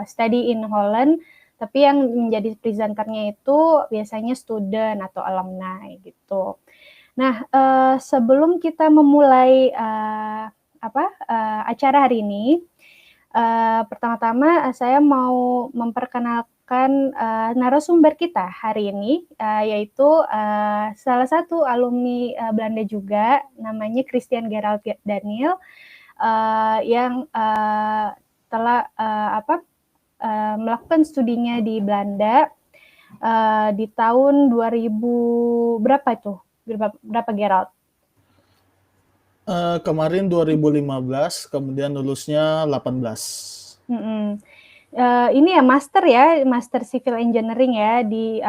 study in Holland, tapi yang menjadi presenternya itu biasanya student atau alumni gitu. Nah, sebelum kita memulai acara hari ini, pertama-tama saya mau memperkenalkan narasumber kita hari ini, yaitu salah satu alumni Belanda juga, namanya Christian Gerald Daniel, yang telah melakukan studinya di Belanda di tahun 2000 berapa itu? Berapa Gerald? Kemarin 2015, kemudian lulusnya 18. Ini ya Master Civil Engineering ya di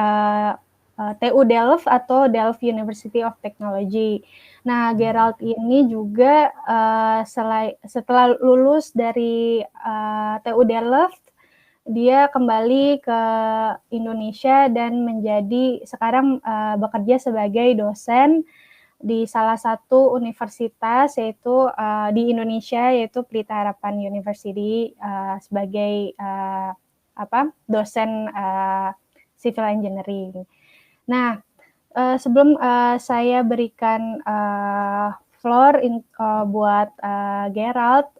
TU Delft atau Delft University of Technology. Nah, Gerald ini juga setelah lulus dari TU Delft, dia kembali ke Indonesia dan sekarang bekerja sebagai dosen di salah satu universitas yaitu di Indonesia, yaitu Pelita Harapan University, sebagai dosen civil engineering. Nah, sebelum saya berikan floor buat Gerald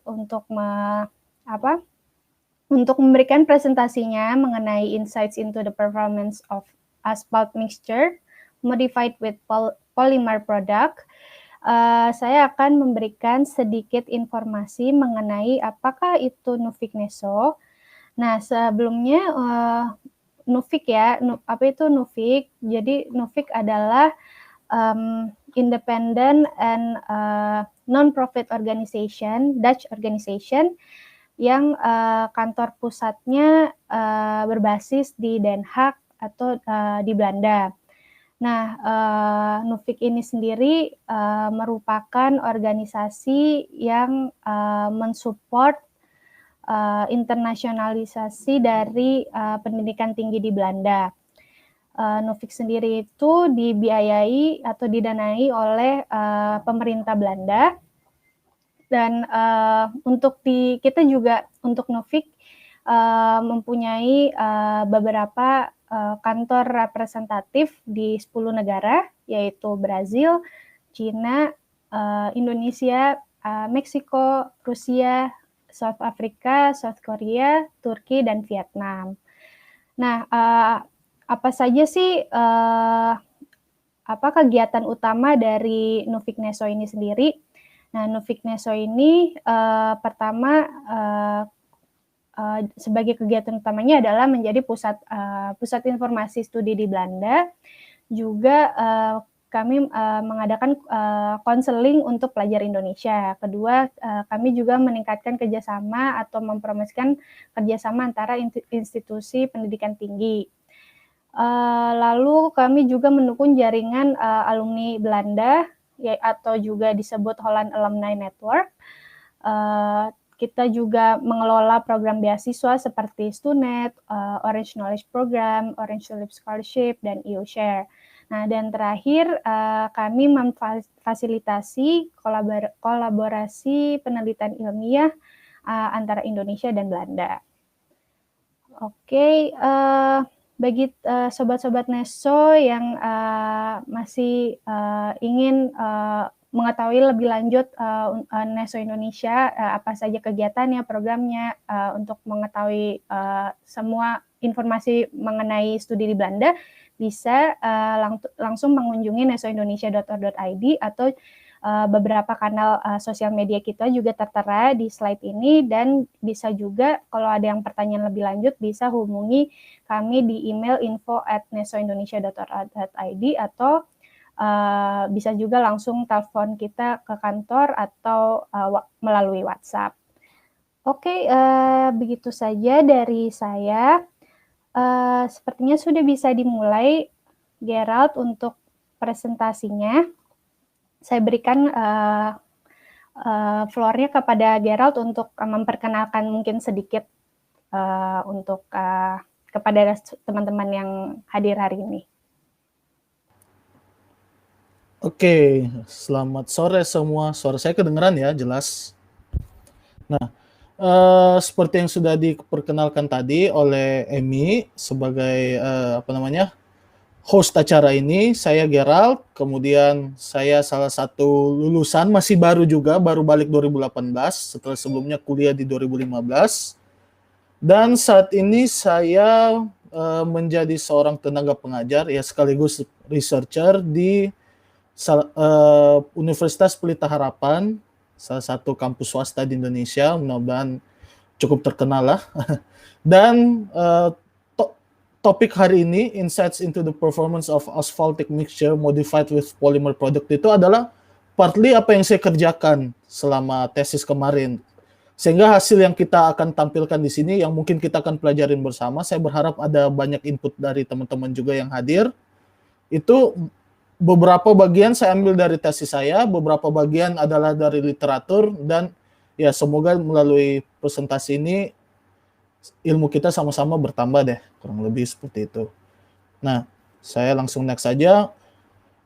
untuk memberikan presentasinya mengenai insights into the performance of asphalt mixture modified with polymer product, saya akan memberikan sedikit informasi mengenai apakah itu Nuffic Neso. Nah, sebelumnya Nuffic ya, apa itu Nuffic? Jadi Nuffic adalah independent and non-profit organization, Dutch organization, yang kantor pusatnya berbasis di Den Haag atau di Belanda. Nah, Nuffic ini sendiri merupakan organisasi yang mensupport internasionalisasi dari pendidikan tinggi di Belanda. Nuffic sendiri itu dibiayai atau didanai oleh pemerintah Belanda, dan kita juga untuk Nuffic mempunyai beberapa kantor representatif di 10 negara, yaitu Brazil, China, Indonesia, Meksiko, Rusia, South Africa, South Korea, Turki, dan Vietnam. Nah, apa saja sih kegiatan utama dari Nuffic Neso ini sendiri? Nah, Nuffic Neso ini pertama sebagai kegiatan utamanya adalah menjadi pusat informasi studi di Belanda. Juga kami mengadakan konseling untuk pelajar Indonesia. Kedua, kami juga meningkatkan kerjasama atau mempromosikan kerjasama antara institusi pendidikan tinggi. Lalu kami juga mendukung jaringan alumni Belanda, atau juga disebut Holland Alumni Network. Kita juga mengelola program beasiswa seperti Stunet, Orange Knowledge Program, Orange Tulip Scholarship, dan EOShare. Nah, dan terakhir kami memfasilitasi kolaborasi penelitian ilmiah antara Indonesia dan Belanda. Oke, bagi sobat-sobat Neso yang masih ingin mengetahui lebih lanjut Neso Indonesia, apa saja kegiatannya, programnya, untuk mengetahui semua informasi mengenai studi di Belanda, bisa langsung mengunjungi nesoindonesia.org.id atau beberapa kanal sosial media kita juga tertera di slide ini, dan bisa juga kalau ada yang pertanyaan lebih lanjut bisa hubungi kami di email info@nesoindonesia.org.id atau bisa juga langsung telepon kita ke kantor atau melalui WhatsApp. Oke, begitu saja dari saya. Sepertinya sudah bisa dimulai, Gerald, untuk presentasinya. Saya berikan floor-nya kepada Gerald untuk memperkenalkan mungkin sedikit untuk kepada teman-teman yang hadir hari ini. Oke, selamat sore semua. Suara saya kedengeran ya, jelas. Nah, Seperti yang sudah diperkenalkan tadi oleh Emi sebagai host acara ini, saya Gerald, kemudian saya salah satu lulusan, masih baru juga, baru balik 2018, setelah sebelumnya kuliah di 2015. Dan saat ini saya menjadi seorang tenaga pengajar, ya sekaligus researcher di Universitas Pelita Harapan, salah satu kampus swasta di Indonesia, mudah-mudahan cukup terkenal lah. Dan topik hari ini, Insights into the Performance of Asphaltic Mixture Modified with Polymer Product, itu adalah partly apa yang saya kerjakan selama tesis kemarin. Sehingga hasil yang kita akan tampilkan di sini, yang mungkin kita akan pelajarin bersama, saya berharap ada banyak input dari teman-teman juga yang hadir. Itu beberapa bagian saya ambil dari tesis saya, beberapa bagian adalah dari literatur, dan ya semoga melalui presentasi ini ilmu kita sama-sama bertambah deh, kurang lebih seperti itu. Nah, saya langsung next saja.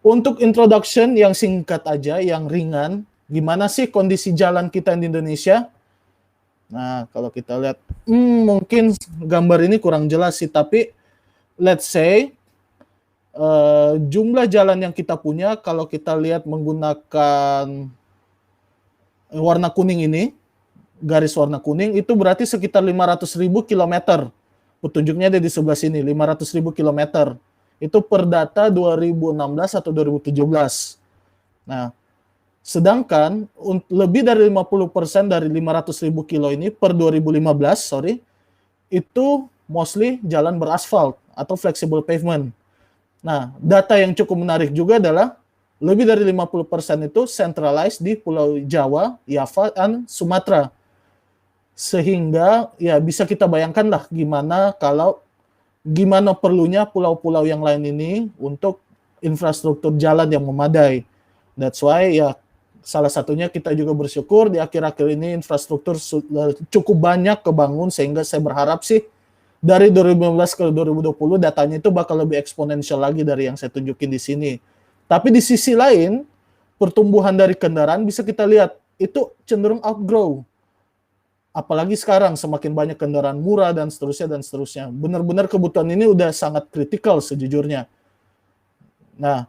Untuk introduction yang singkat aja, yang ringan, gimana sih kondisi jalan kita di Indonesia? Nah, kalau kita lihat, mungkin gambar ini kurang jelas sih, tapi let's say jumlah jalan yang kita punya, kalau kita lihat menggunakan warna kuning ini, garis warna kuning, itu berarti sekitar 500.000 kilometer. Petunjuknya ada di sebelah sini, 500.000 kilometer. Itu per data 2016 atau 2017. Nah, sedangkan lebih dari 50% dari 500.000 kilo ini per 2015, itu mostly jalan beraspal atau flexible pavement. Nah, data yang cukup menarik juga adalah lebih dari 50% itu centralized di Pulau Jawa, Java, dan Sumatera. Sehingga ya bisa kita bayangkan lah gimana perlunya pulau-pulau yang lain ini untuk infrastruktur jalan yang memadai. That's why ya salah satunya kita juga bersyukur di akhir-akhir ini infrastruktur cukup banyak kebangun, sehingga saya berharap sih dari 2015 ke 2020 datanya itu bakal lebih eksponensial lagi dari yang saya tunjukin di sini. Tapi di sisi lain, pertumbuhan dari kendaraan bisa kita lihat itu cenderung outgrow. Apalagi sekarang semakin banyak kendaraan murah dan seterusnya. Benar-benar kebutuhan ini udah sangat kritikal sejujurnya. Nah,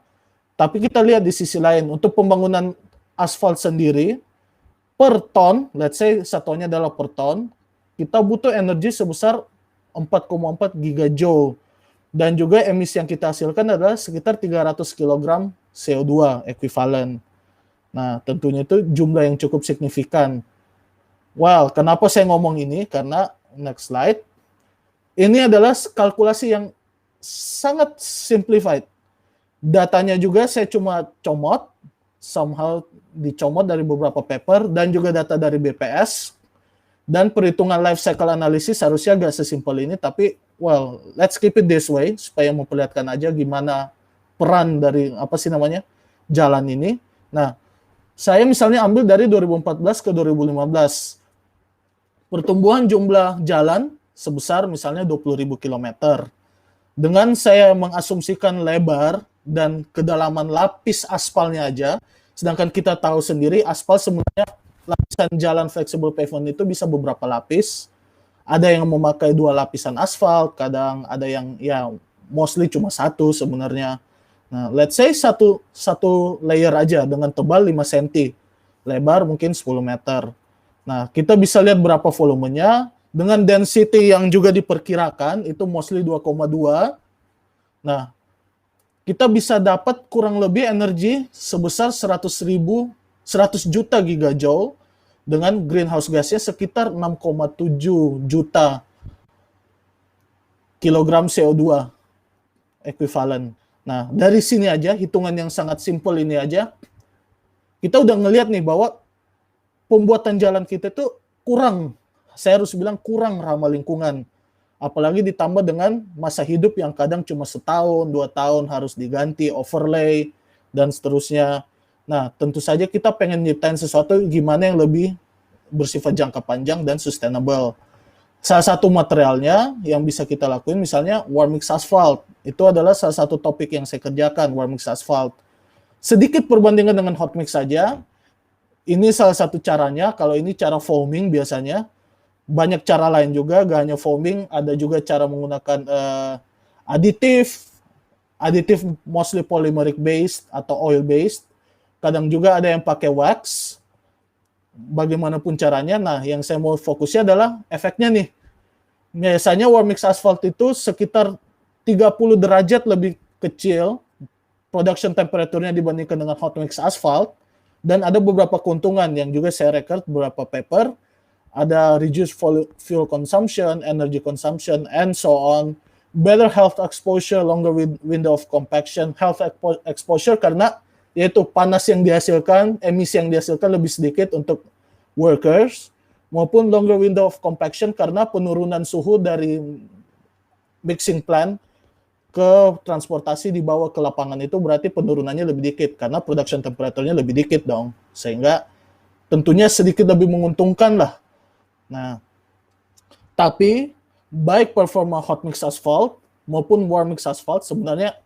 tapi kita lihat di sisi lain, untuk pembangunan aspal sendiri, per ton, let's say satuannya adalah per ton, kita butuh energi sebesar 4,4 gigajoule. Dan juga emisi yang kita hasilkan adalah sekitar 300 kg CO2 ekuivalen. Nah, tentunya itu jumlah yang cukup signifikan. Well, kenapa saya ngomong ini? Karena, next slide, ini adalah kalkulasi yang sangat simplified. Datanya juga saya cuma comot, somehow dicomot dari beberapa paper, dan juga data dari BPS, dan perhitungan life cycle analysis harusnya agak sesimpel ini, tapi well, let's keep it this way, supaya memperlihatkan aja gimana peran dari, jalan ini. Nah, saya misalnya ambil dari 2014 ke 2015, pertumbuhan jumlah jalan sebesar misalnya 20.000 kilometer. Dengan saya mengasumsikan lebar dan kedalaman lapis aspalnya aja, sedangkan kita tahu sendiri aspal sebenarnya lapisan jalan flexible pavement itu bisa beberapa lapis. Ada yang memakai 2 lapisan aspal, kadang ada yang ya mostly cuma 1 sebenarnya. Nah, let's say satu layer aja dengan tebal 5 cm, lebar mungkin 10 meter. Nah, kita bisa lihat berapa volumenya dengan density yang juga diperkirakan itu mostly 2,2. Nah, kita bisa dapat kurang lebih energi sebesar 100 juta gigajoule dengan greenhouse gasnya sekitar 6,7 juta kilogram CO2 ekuivalen. Nah, dari sini aja, hitungan yang sangat simpel ini aja, kita udah ngelihat nih bahwa pembuatan jalan kita itu kurang, saya harus bilang kurang ramah lingkungan. Apalagi ditambah dengan masa hidup yang kadang cuma setahun, 2 tahun harus diganti, overlay, dan seterusnya. Nah, tentu saja kita pengen nyiptain sesuatu gimana yang lebih bersifat jangka panjang dan sustainable. Salah satu materialnya yang bisa kita lakuin misalnya warm mix asphalt. Itu adalah salah satu topik yang saya kerjakan, warm mix asphalt. Sedikit perbandingan dengan hot mix saja. Ini salah satu caranya, kalau ini cara foaming biasanya. banyak cara lain juga, gak hanya foaming, ada juga cara menggunakan aditif mostly polymeric based atau oil based. Kadang juga ada yang pakai wax. Bagaimanapun caranya, nah yang saya mau fokusnya adalah efeknya nih. Biasanya warm mix asphalt itu sekitar 30 derajat lebih kecil production temperature-nya dibandingkan dengan hot mix asphalt, dan ada beberapa keuntungan yang juga saya record beberapa paper. Ada reduced fuel consumption, energy consumption, and so on. Better health exposure, longer window of compaction. Health exposure karena yaitu panas yang dihasilkan, emisi yang dihasilkan lebih sedikit untuk workers, maupun longer window of compaction karena penurunan suhu dari mixing plant ke transportasi dibawa ke lapangan itu berarti penurunannya lebih dikit karena production temperature-nya lebih dikit dong. Sehingga tentunya sedikit lebih menguntungkan lah. Nah, tapi baik performa hot mix asphalt maupun warm mix asphalt sebenarnya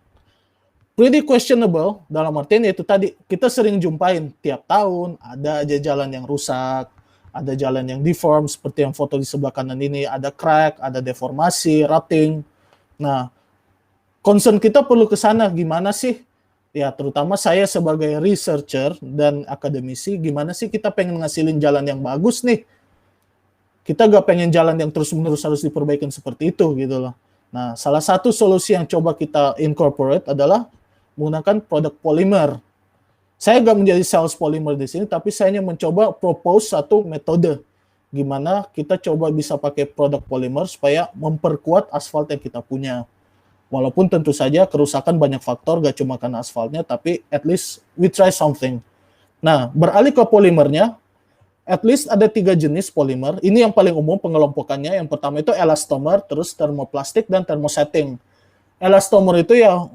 pretty questionable, dalam artian yaitu tadi kita sering jumpain tiap tahun ada aja jalan yang rusak, ada jalan yang deform seperti yang foto di sebelah kanan ini, ada crack, ada deformasi, rutting. Nah, concern kita perlu ke sana, gimana sih? Ya, terutama saya sebagai researcher dan akademisi, gimana sih kita pengen ngasilin jalan yang bagus nih? Kita gak pengen jalan yang terus-menerus harus diperbaikin seperti itu gitu loh. Nah, salah satu solusi yang coba kita incorporate adalah menggunakan produk polimer. Saya gak menjadi sales polimer di sini, tapi saya hanya mencoba propose satu metode gimana kita coba bisa pakai produk polimer supaya memperkuat aspal yang kita punya. Walaupun tentu saja kerusakan banyak faktor, gak cuma karena aspalnya, tapi at least we try something. Nah, beralih ke polimernya, at least ada 3 jenis polimer. Ini yang paling umum pengelompokannya. Yang pertama itu elastomer, terus thermoplastik, dan thermosetting. Elastomer itu ya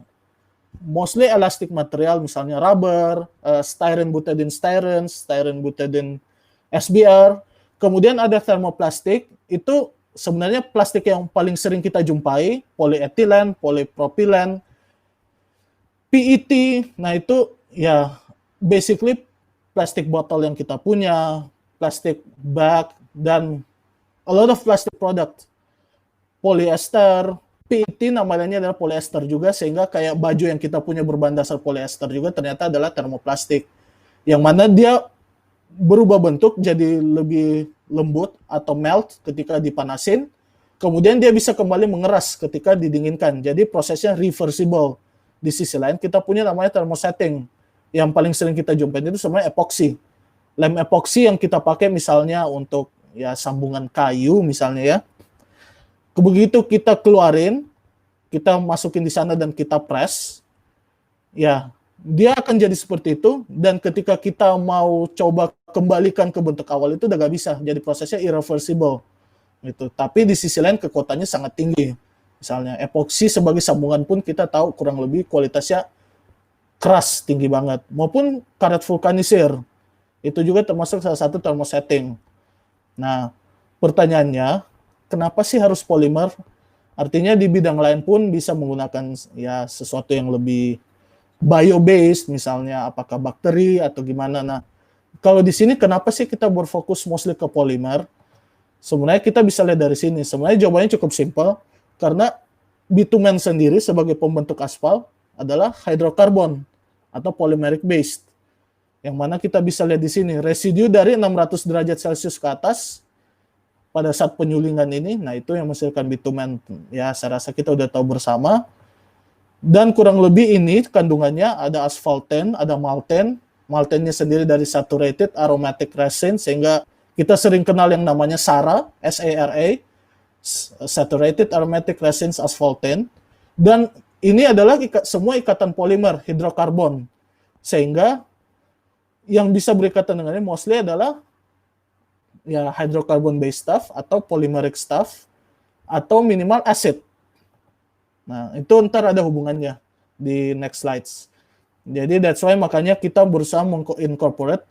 mostly elastic material, misalnya rubber, styrene butadiene styrene, styrene butadiene SBR. Kemudian ada thermoplastik, itu sebenarnya plastik yang paling sering kita jumpai, polyethylene, polypropylen, PET. Nah itu ya basically plastik botol yang kita punya, plastik bag, dan a lot of plastic product. Polyester, PET namanya adalah polyester juga, sehingga kayak baju yang kita punya berbahan dasar polyester juga ternyata adalah termoplastik. Yang mana dia berubah bentuk jadi lebih lembut atau melt ketika dipanasin, kemudian dia bisa kembali mengeras ketika didinginkan. Jadi prosesnya reversible. Di sisi lain kita punya namanya thermosetting. Yang paling sering kita jumpain itu sebenarnya epoxy. Lem epoxy yang kita pakai misalnya untuk ya sambungan kayu misalnya ya. Begitu kita keluarin, kita masukin di sana dan kita press, ya dia akan jadi seperti itu, dan ketika kita mau coba kembalikan ke bentuk awal itu udah gak bisa, jadi prosesnya irreversible gitu. Tapi di sisi lain kekuatannya sangat tinggi. Misalnya epoxy sebagai sambungan pun kita tahu kurang lebih kualitasnya keras, tinggi banget. Maupun karet vulkanisir, itu juga termasuk salah satu thermosetting. Nah, pertanyaannya, kenapa sih harus polimer? Artinya di bidang lain pun bisa menggunakan ya sesuatu yang lebih bio-based, misalnya apakah bakteri atau gimana. Nah, kalau di sini kenapa sih kita berfokus mostly ke polimer? Sebenarnya kita bisa lihat dari sini. Sebenarnya jawabannya cukup simpel, karena bitumen sendiri sebagai pembentuk aspal adalah hidrokarbon atau polymeric based. Yang mana kita bisa lihat di sini, residu dari 600 derajat Celcius ke atas pada saat penyulingan ini, nah itu yang menghasilkan bitumen. Ya, saya rasa kita udah tahu bersama. Dan kurang lebih ini kandungannya ada asphalten, ada malten. Maltennya sendiri dari saturated aromatic resin, sehingga kita sering kenal yang namanya SARA, S-A-R-A, saturated aromatic resins asphalten. Dan ini adalah semua ikatan polimer hidrokarbon, sehingga yang bisa berikatan dengannya mostly adalah ya hydrocarbon based stuff atau polymeric stuff atau minimal acid. Nah, itu ntar ada hubungannya di next slides. Jadi that's why makanya kita berusaha mengincorporate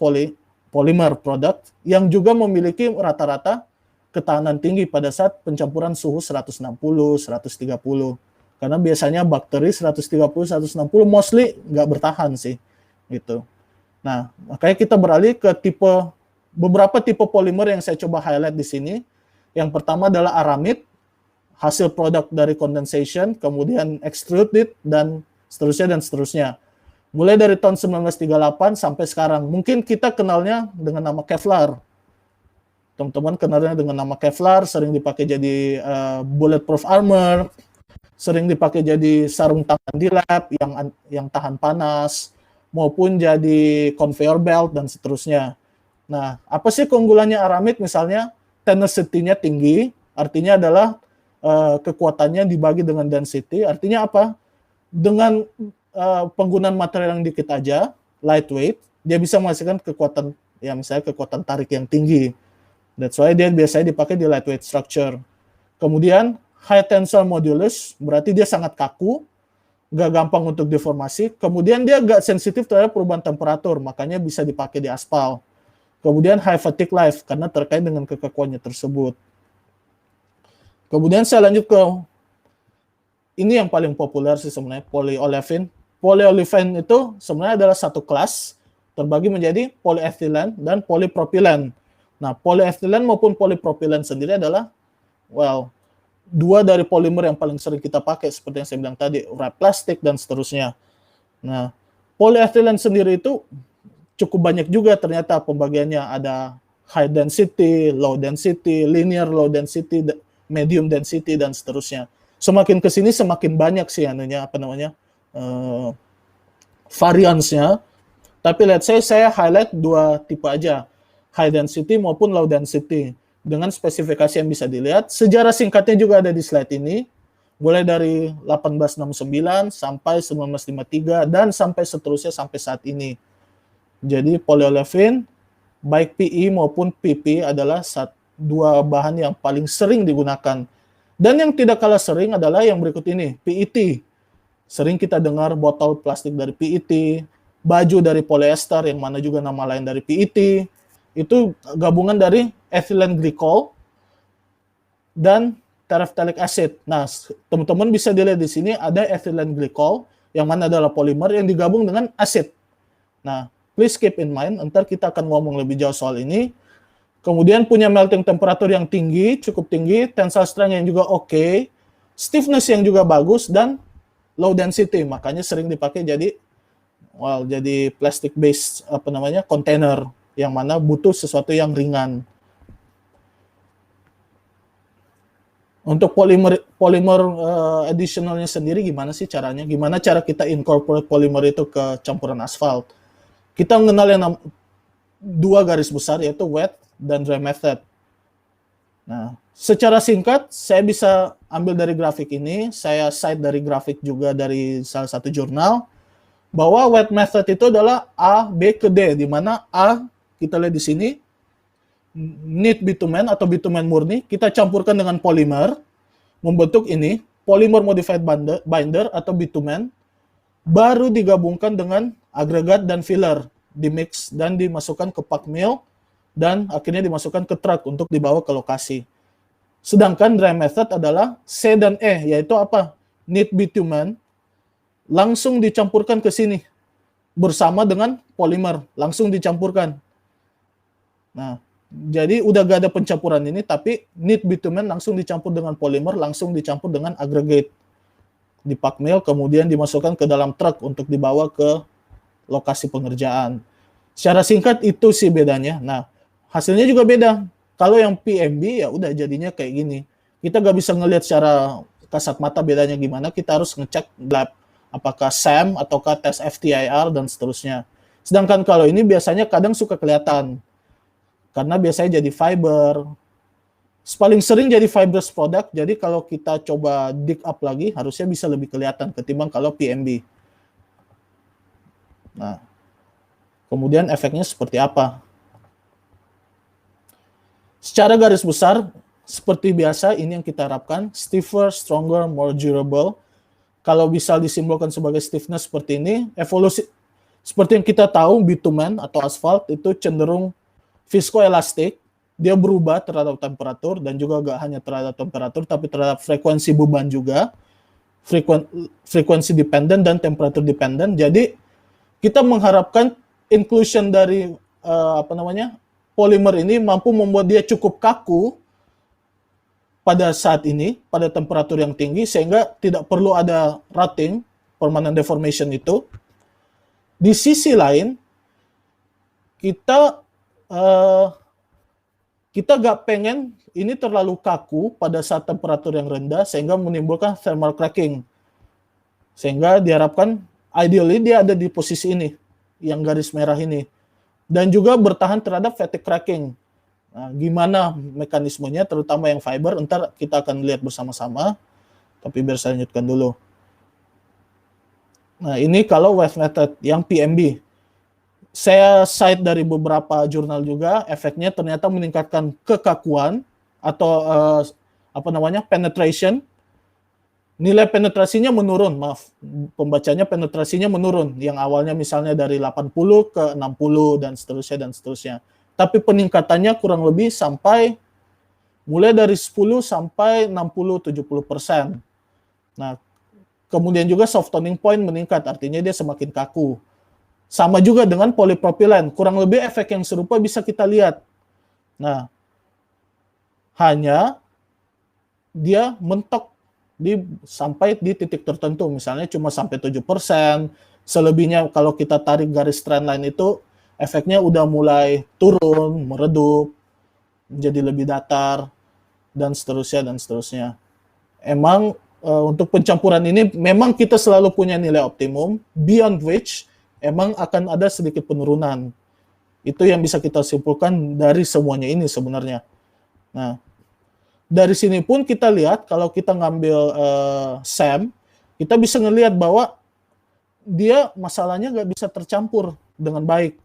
polymer product yang juga memiliki rata-rata ketahanan tinggi pada saat pencampuran suhu 160, 130. Karena biasanya bakteri 130, 160 mostly nggak bertahan sih, gitu. Nah, makanya kita beralih ke beberapa tipe polimer yang saya coba highlight di sini. Yang pertama adalah aramid, hasil produk dari condensation, kemudian extruded, dan seterusnya dan seterusnya. Mulai dari tahun 1938 sampai sekarang. Mungkin kita kenalnya dengan nama Kevlar. Teman-teman kenalnya dengan nama Kevlar, sering dipakai jadi bulletproof armor, sering dipakai jadi sarung tangan di lab yang tahan panas, maupun jadi conveyor belt dan seterusnya. Nah, apa sih keunggulannya aramid? Misalnya tenacity-nya tinggi, artinya adalah kekuatannya dibagi dengan density, artinya apa? Dengan penggunaan material yang dikit aja, lightweight, dia bisa menghasilkan kekuatan, ya misalnya kekuatan tarik yang tinggi. That's why dia biasanya dipakai di lightweight structure. Kemudian high tensile modulus, berarti dia sangat kaku, gak gampang untuk deformasi. Kemudian dia gak sensitif terhadap perubahan temperatur, makanya bisa dipakai di aspal. Kemudian high fatigue life, karena terkait dengan kekakuannya tersebut. Kemudian saya lanjut ke ini yang paling populer sih sebenarnya, polyolefin. Polyolefin itu sebenarnya adalah satu kelas terbagi menjadi polyethylen dan polypropylen. Nah, polyethylen maupun polypropylen sendiri adalah dua dari polimer yang paling sering kita pakai seperti yang saya bilang tadi, wrap plastik dan seterusnya. Nah, polyethylen sendiri itu cukup banyak juga ternyata pembagiannya, ada high density, low density, linear low density, medium density dan seterusnya. Semakin ke sini semakin banyak sih variansnya. Tapi let's say saya highlight dua tipe aja, high density maupun low density, dengan spesifikasi yang bisa dilihat. Sejarah singkatnya juga ada di slide ini, mulai dari 1869 sampai 1953 dan sampai seterusnya sampai saat ini. Jadi polyolefin, baik PE maupun PP adalah dua bahan yang paling sering digunakan. Dan yang tidak kalah sering adalah yang berikut ini, PET. Sering kita dengar botol plastik dari PET, baju dari polyester yang mana juga nama lain dari PET. Itu gabungan dari ethylene glycol dan terephthalic acid. Nah, teman-teman bisa dilihat di sini ada ethylene glycol yang mana adalah polimer yang digabung dengan asid. Nah, please keep in mind, ntar kita akan ngomong lebih jauh soal ini. Kemudian punya melting temperature yang tinggi, cukup tinggi, tensile strength yang juga oke, stiffness yang juga bagus, dan low density. Makanya sering dipakai jadi plastic based container yang mana butuh sesuatu yang ringan. Untuk polymer additionalnya sendiri gimana sih caranya? Gimana cara kita incorporate polymer itu ke campuran asfalt? Kita mengenal yang dua garis besar, yaitu wet dan dry method. Nah, secara singkat saya bisa ambil dari grafik ini, saya cite dari grafik juga dari salah satu jurnal, bahwa wet method itu adalah A, B ke D, di mana A kita lihat di sini neat bitumen atau bitumen murni, kita campurkan dengan polimer, membentuk ini polymer modified binder atau bitumen, baru digabungkan dengan agregat dan filler, dimix dan dimasukkan ke pack mill, dan akhirnya dimasukkan ke truk untuk dibawa ke lokasi. Sedangkan dry method adalah C dan E, yaitu apa? Neat bitumen langsung dicampurkan ke sini bersama dengan polimer, langsung dicampurkan. Nah, jadi udah gak ada pencampuran ini, tapi neat bitumen langsung dicampur dengan polimer, langsung dicampur dengan aggregate di pack mill, kemudian dimasukkan ke dalam truk untuk dibawa ke lokasi pengerjaan. Secara singkat itu sih bedanya. Nah, hasilnya juga beda. Kalau yang PMB ya udah jadinya kayak gini. Kita gak bisa ngelihat secara kasat mata bedanya gimana, kita harus ngecek lab apakah SAM ataukah tes FTIR dan seterusnya. Sedangkan kalau ini biasanya kadang suka kelihatan karena biasanya jadi fiber. Paling sering jadi fibrous product, jadi kalau kita coba dig up lagi harusnya bisa lebih kelihatan ketimbang kalau PMB. Nah, kemudian efeknya seperti apa? Secara garis besar, seperti biasa, ini yang kita harapkan, stiffer, stronger, more durable. Kalau bisa disimbolkan sebagai stiffness seperti ini, evolusi, seperti yang kita tahu, bitumen atau asfalt itu cenderung viscoelastic, dia berubah terhadap temperatur, dan juga gak hanya terhadap temperatur, tapi terhadap frekuensi beban juga, frekuensi dependent dan temperatur dependent. Jadi, kita mengharapkan inclusion dari, polymer ini mampu membuat dia cukup kaku, pada saat ini, pada temperatur yang tinggi, sehingga tidak perlu ada rotting, permanent deformation itu. Di sisi lain, kita gak pengen ini terlalu kaku pada saat temperatur yang rendah, sehingga menimbulkan thermal cracking. Sehingga diharapkan, ideally dia ada di posisi ini, yang garis merah ini. Dan juga bertahan terhadap fatigue cracking. Nah, gimana mekanismenya, terutama yang fiber, ntar kita akan lihat bersama-sama. Tapi biar saya lanjutkan dulu. Nah, ini kalau wave method yang PMB. Saya cite dari beberapa jurnal juga, efeknya ternyata meningkatkan kekakuan atau penetration. Nilai penetrasinya menurun, pembacanya penetrasinya menurun. Yang awalnya misalnya dari 80 ke 60 dan seterusnya. Tapi peningkatannya kurang lebih sampai mulai dari 10 sampai 60-70%. Nah, kemudian juga soft toning point meningkat, artinya dia semakin kaku. Sama juga dengan polipropilen, kurang lebih efek yang serupa bisa kita lihat. Nah, hanya dia mentok sampai di titik tertentu, misalnya cuma sampai 7%, selebihnya kalau kita tarik garis trendline itu, efeknya udah mulai turun, meredup, menjadi lebih datar, dan seterusnya. Emang untuk pencampuran ini, memang kita selalu punya nilai optimum, beyond which, emang akan ada sedikit penurunan. Itu yang bisa kita simpulkan dari semuanya ini sebenarnya. Nah, dari sini pun kita lihat, kalau kita ngambil SAM, kita bisa ngelihat bahwa dia masalahnya nggak bisa tercampur dengan baik.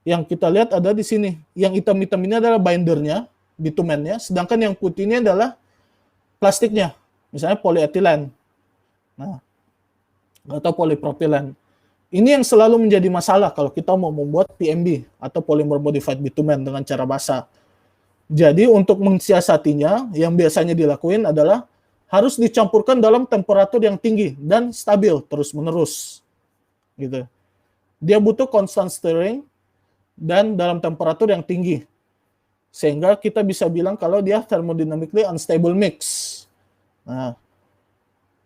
Yang kita lihat ada di sini. Yang hitam-hitam ini adalah bindernya, bitumennya, sedangkan yang putih ini adalah plastiknya, misalnya polyethylene. Nah, atau polypropylen. Ini yang selalu menjadi masalah kalau kita mau membuat PMB atau polymer modified bitumen dengan cara basah. Jadi untuk mensiasatinya, yang biasanya dilakuin adalah harus dicampurkan dalam temperatur yang tinggi dan stabil terus-menerus. Gitu. Dia butuh constant stirring dan dalam temperatur yang tinggi. Sehingga kita bisa bilang kalau dia thermodynamically unstable mix. Nah,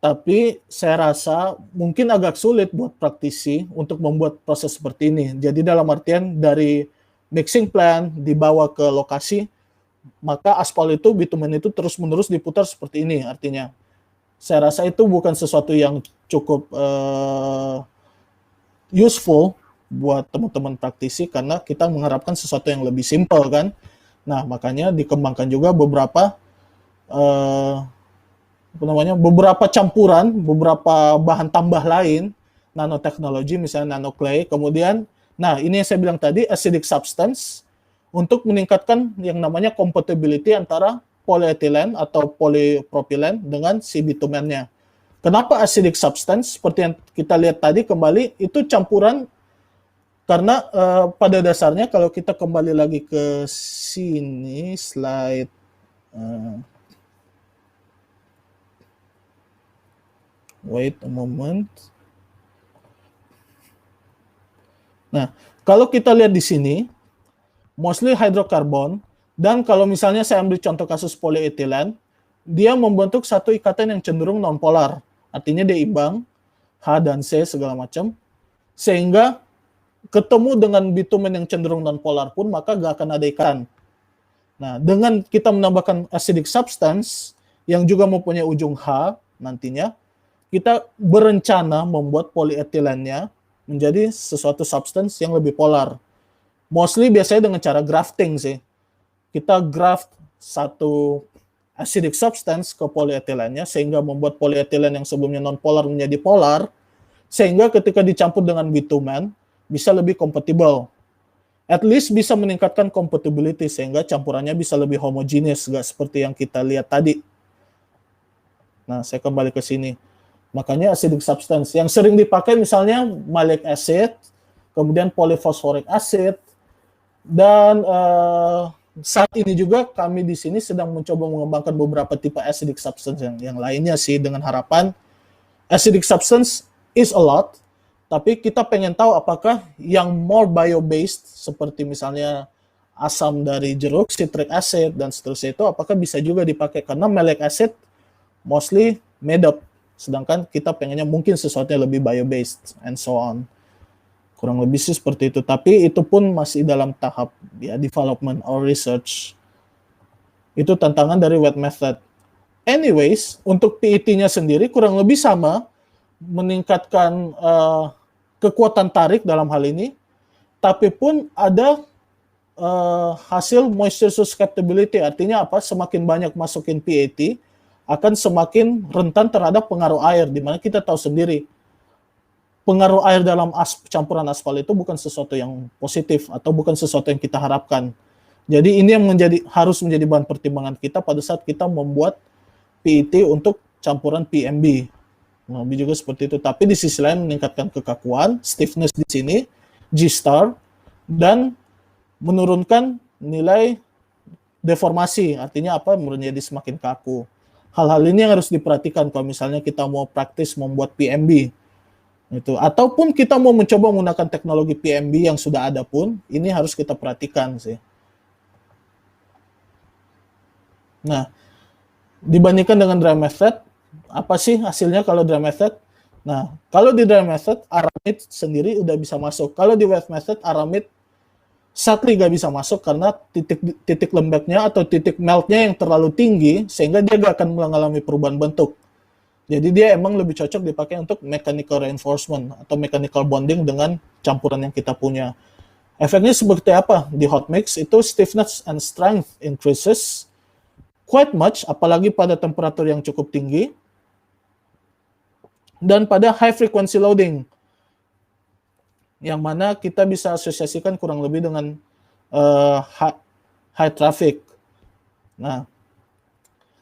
tapi saya rasa mungkin agak sulit buat praktisi untuk membuat proses seperti ini. Jadi dalam artian dari mixing plant dibawa ke lokasi, maka aspal itu, bitumen itu terus-menerus diputar seperti ini artinya. Saya rasa itu bukan sesuatu yang cukup useful buat teman-teman praktisi, karena kita mengharapkan sesuatu yang lebih simpel kan. Nah, makanya dikembangkan juga beberapa beberapa campuran, beberapa bahan tambah lain, nanoteknologi misalnya nanoclay, kemudian nah ini yang saya bilang tadi, acidic substance, untuk meningkatkan yang namanya compatibility antara polyethylene atau polypropylen dengan si bitumennya. Kenapa acidic substance? Seperti yang kita lihat tadi kembali, itu campuran. Karena pada dasarnya kalau kita kembali lagi ke sini, slide wait a moment. Nah, kalau kita lihat di sini, mostly hydrocarbon, dan kalau misalnya saya ambil contoh kasus polyethylene, dia membentuk satu ikatan yang cenderung nonpolar. Artinya dia imbang, H dan C segala macam, sehingga ketemu dengan bitumen yang cenderung nonpolar pun, maka gak akan ada ikatan. Nah, dengan kita menambahkan acidic substance, yang juga mempunyai ujung H nantinya, kita berencana membuat polyethylene-nya menjadi sesuatu substance yang lebih polar. Mostly biasanya dengan cara grafting sih. Kita graft satu acidic substance ke polyethylene-nya, sehingga membuat polyethylene yang sebelumnya nonpolar menjadi polar, sehingga ketika dicampur dengan bitumen, bisa lebih kompatibel. At least bisa meningkatkan compatibility, sehingga campurannya bisa lebih homogeneous, nggak seperti yang kita lihat tadi. Nah, saya kembali ke sini. Makanya acidic substance yang sering dipakai misalnya malic acid, kemudian polyphosphoric acid, dan saat ini juga kami di sini sedang mencoba mengembangkan beberapa tipe acidic substance yang lainnya sih, dengan harapan acidic substance is a lot, tapi kita pengen tahu apakah yang more bio-based seperti misalnya asam dari jeruk, citric acid, dan seterusnya itu apakah bisa juga dipakai, karena malic acid mostly made up, sedangkan kita pengennya mungkin sesuatu yang lebih bio-based and so on. Kurang lebih sih seperti itu, tapi itu pun masih dalam tahap ya development or research. Itu tantangan dari wet method. Anyways, untuk PET-nya sendiri kurang lebih sama, meningkatkan kekuatan tarik dalam hal ini, tapi pun ada hasil moisture susceptibility, artinya apa? Semakin banyak masukin PET, akan semakin rentan terhadap pengaruh air, di mana kita tahu sendiri, pengaruh air dalam campuran aspal itu bukan sesuatu yang positif, atau bukan sesuatu yang kita harapkan. Jadi ini yang harus menjadi bahan pertimbangan kita pada saat kita membuat PET untuk campuran PMB. Nah, juga seperti itu. Tapi di sisi lain meningkatkan kekakuan, stiffness di sini, G-star, dan menurunkan nilai deformasi, artinya apa? Menjadi semakin kaku. Hal-hal ini yang harus diperhatikan kalau misalnya kita mau praktis membuat PMB. Itu. Ataupun kita mau mencoba menggunakan teknologi PMB yang sudah ada pun, ini harus kita perhatikan sih. Nah, dibandingkan dengan dry method, apa sih hasilnya kalau dry method? Nah, kalau di dry method, aramid sendiri udah bisa masuk. Kalau di wet method, aramid sadly gak bisa masuk karena titik lembabnya atau titik meltnya yang terlalu tinggi sehingga dia gak akan mengalami perubahan bentuk. Jadi dia emang lebih cocok dipakai untuk mechanical reinforcement atau mechanical bonding dengan campuran yang kita punya. Efeknya seperti apa? Di hot mix itu stiffness and strength increases quite much, apalagi pada temperatur yang cukup tinggi dan pada high frequency loading, yang mana kita bisa asosiasikan kurang lebih dengan high traffic. Nah,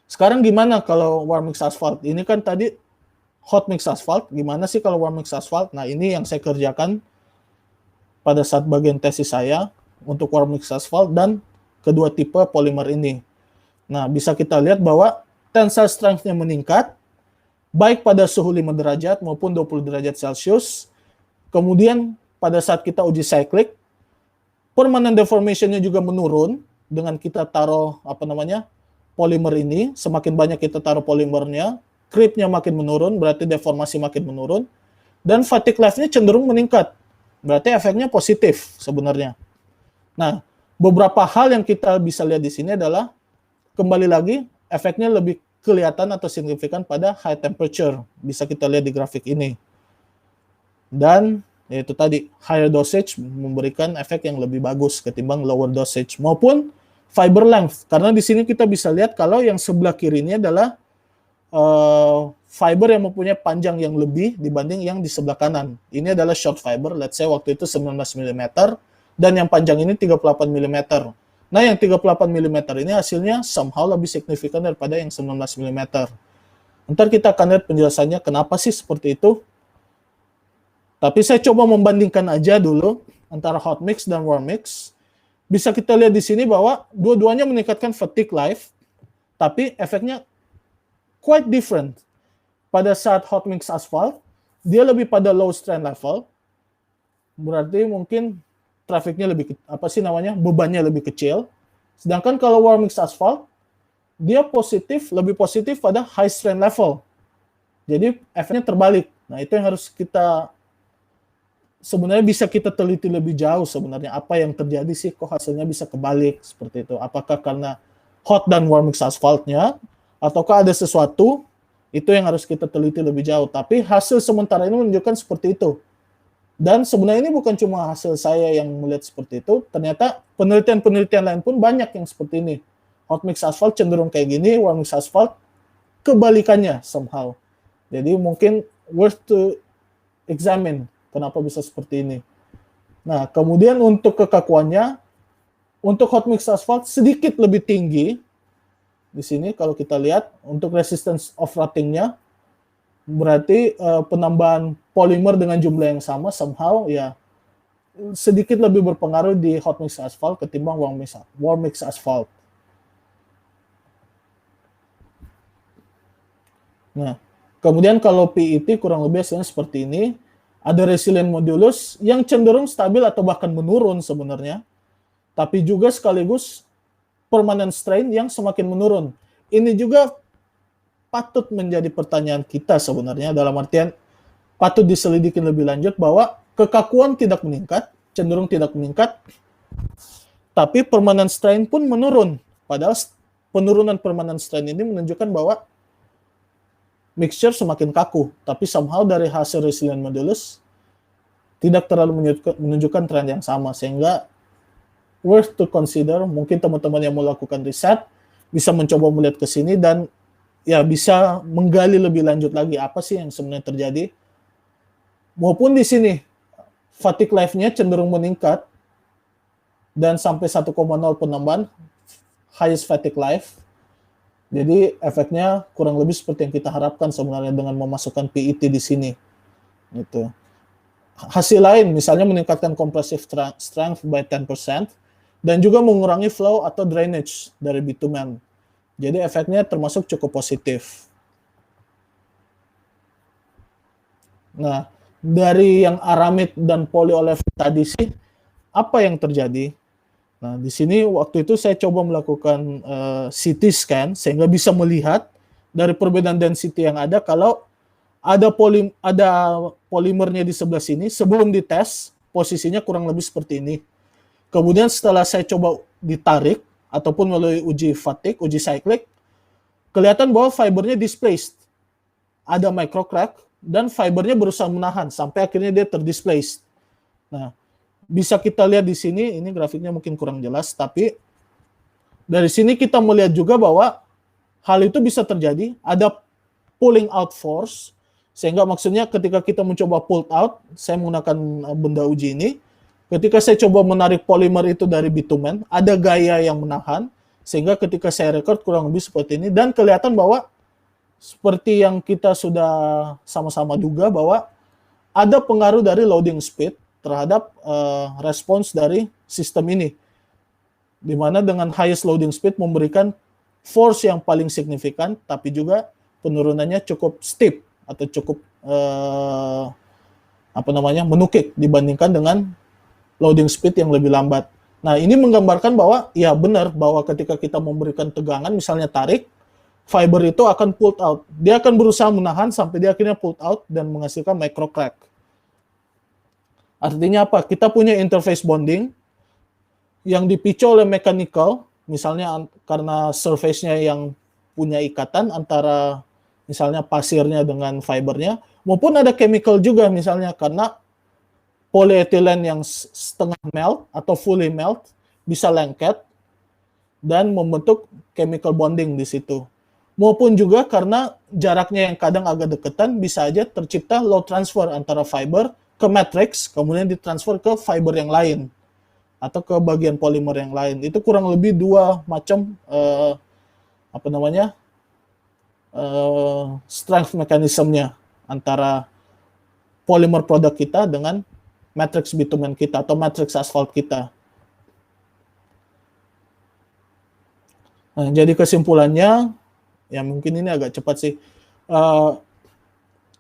sekarang gimana kalau warm mix asphalt? Ini kan tadi hot mix asphalt, gimana sih kalau warm mix asphalt? Nah, ini yang saya kerjakan pada saat bagian tesis saya untuk warm mix asphalt dan kedua tipe polimer ini. Nah, bisa kita lihat bahwa tensile strength-nya meningkat, baik pada suhu 5 derajat maupun 20 derajat Celcius. Kemudian pada saat kita uji cyclic, permanent deformation-nya juga menurun dengan kita taruh polimer ini. Semakin banyak kita taruh polimernya, creep-nya makin menurun, berarti deformasi makin menurun, dan fatigue life-nya cenderung meningkat. Berarti efeknya positif sebenarnya. Nah, beberapa hal yang kita bisa lihat di sini adalah kembali lagi efeknya lebih kelihatan atau signifikan pada high temperature. Bisa kita lihat di grafik ini. Dan yaitu tadi higher dosage memberikan efek yang lebih bagus ketimbang lower dosage maupun fiber length. Karena di sini kita bisa lihat kalau yang sebelah kiri ini adalah fiber yang mempunyai panjang yang lebih dibanding yang di sebelah kanan. Ini adalah short fiber, let's say waktu itu 19 mm, dan yang panjang ini 38 mm. Nah, yang 38 mm ini hasilnya somehow lebih signifikan daripada yang 19 mm. Ntar kita akan lihat penjelasannya kenapa sih seperti itu. Tapi saya coba membandingkan aja dulu antara hot mix dan warm mix. Bisa kita lihat di sini bahwa dua-duanya meningkatkan fatigue life, tapi efeknya quite different. Pada saat hot mix asphalt, dia lebih pada low strain level, berarti mungkin trafficnya lebih, bebannya lebih kecil. Sedangkan kalau warm mix asphalt, dia lebih positif pada high strain level. Jadi efeknya terbalik. Nah, itu yang harus kita sebenarnya bisa kita teliti lebih jauh sebenarnya apa yang terjadi sih kok hasilnya bisa kebalik seperti itu. Apakah karena hot dan warm mix asphaltnya ataukah ada sesuatu itu yang harus kita teliti lebih jauh. Tapi hasil sementara ini menunjukkan seperti itu. Dan sebenarnya ini bukan cuma hasil saya yang melihat seperti itu, ternyata penelitian-penelitian lain pun banyak yang seperti ini. Hot mix asphalt cenderung kayak gini, warm mix asphalt kebalikannya somehow. Jadi mungkin worth to examine kenapa bisa seperti ini. Nah, kemudian untuk kekakuannya, untuk hot mix asphalt sedikit lebih tinggi. Di sini kalau kita lihat, untuk resistance of rotting-nya, berarti penambahan polimer dengan jumlah yang sama, somehow ya sedikit lebih berpengaruh di hot mix asphalt ketimbang warm mix asphalt. Nah, kemudian kalau PET kurang lebih hasilnya seperti ini. Ada resilient modulus yang cenderung stabil atau bahkan menurun sebenarnya. tapi juga sekaligus permanent strain yang semakin menurun. Ini juga patut menjadi pertanyaan kita sebenarnya, dalam artian patut diselidiki lebih lanjut bahwa kekakuan tidak meningkat, cenderung tidak meningkat, tapi permanent strain pun menurun. Padahal penurunan permanent strain ini menunjukkan bahwa mixture semakin kaku, tapi somehow dari hasil resilient modulus tidak terlalu menunjukkan tren yang sama, sehingga worth to consider. Mungkin teman-teman yang mau lakukan riset bisa mencoba melihat ke sini dan ya bisa menggali lebih lanjut lagi apa sih yang sebenarnya terjadi. Maupun di sini fatigue life-nya cenderung meningkat dan sampai 1,0 penambahan highest fatigue life. Jadi efeknya kurang lebih seperti yang kita harapkan sebenarnya dengan memasukkan PET di sini. Gitu. Hasil lain misalnya meningkatkan compressive strength by 10% dan juga mengurangi flow atau drainage dari bitumen. Jadi efeknya termasuk cukup positif. Nah, dari yang aramid dan polyolefin tadi sih, apa yang terjadi? Nah, di sini waktu itu saya coba melakukan CT scan sehingga bisa melihat dari perbedaan density yang ada kalau ada polimernya di sebelah sini, sebelum dites posisinya kurang lebih seperti ini. Kemudian setelah saya coba ditarik ataupun melalui uji fatigue, uji cyclic, kelihatan bahwa fibernya displaced. Ada micro crack dan fibernya berusaha menahan sampai akhirnya dia terdisplaced. Nah, bisa kita lihat di sini, ini grafiknya mungkin kurang jelas, tapi dari sini kita melihat juga bahwa hal itu bisa terjadi, ada pulling out force, sehingga maksudnya ketika kita mencoba pull out, saya menggunakan benda uji ini, ketika saya coba menarik polimer itu dari bitumen, ada gaya yang menahan, sehingga ketika saya record kurang lebih seperti ini, dan kelihatan bahwa seperti yang kita sudah sama-sama duga bahwa ada pengaruh dari loading speed terhadap respons dari sistem ini. Di mana dengan highest loading speed memberikan force yang paling signifikan, tapi juga penurunannya cukup steep atau cukup menukik dibandingkan dengan loading speed yang lebih lambat. Nah, ini menggambarkan bahwa ya benar bahwa ketika kita memberikan tegangan, misalnya tarik, fiber itu akan pulled out. Dia akan berusaha menahan sampai dia akhirnya pulled out dan menghasilkan micro crack. Artinya apa? Kita punya interface bonding yang dipicu oleh mechanical, misalnya karena surface-nya yang punya ikatan antara misalnya pasirnya dengan fibernya, maupun ada chemical juga misalnya karena polyethylene yang setengah melt atau fully melt bisa lengket dan membentuk chemical bonding di situ. Maupun juga karena jaraknya yang kadang agak deketan, bisa aja tercipta load transfer antara fiber ke matrix, kemudian ditransfer ke fiber yang lain atau ke bagian polimer yang lain. Itu kurang lebih dua macam strength mechanism-nya antara polimer produk kita dengan matrix bitumen kita atau matrix asfalt kita. Nah, jadi kesimpulannya, ya mungkin ini agak cepat sih.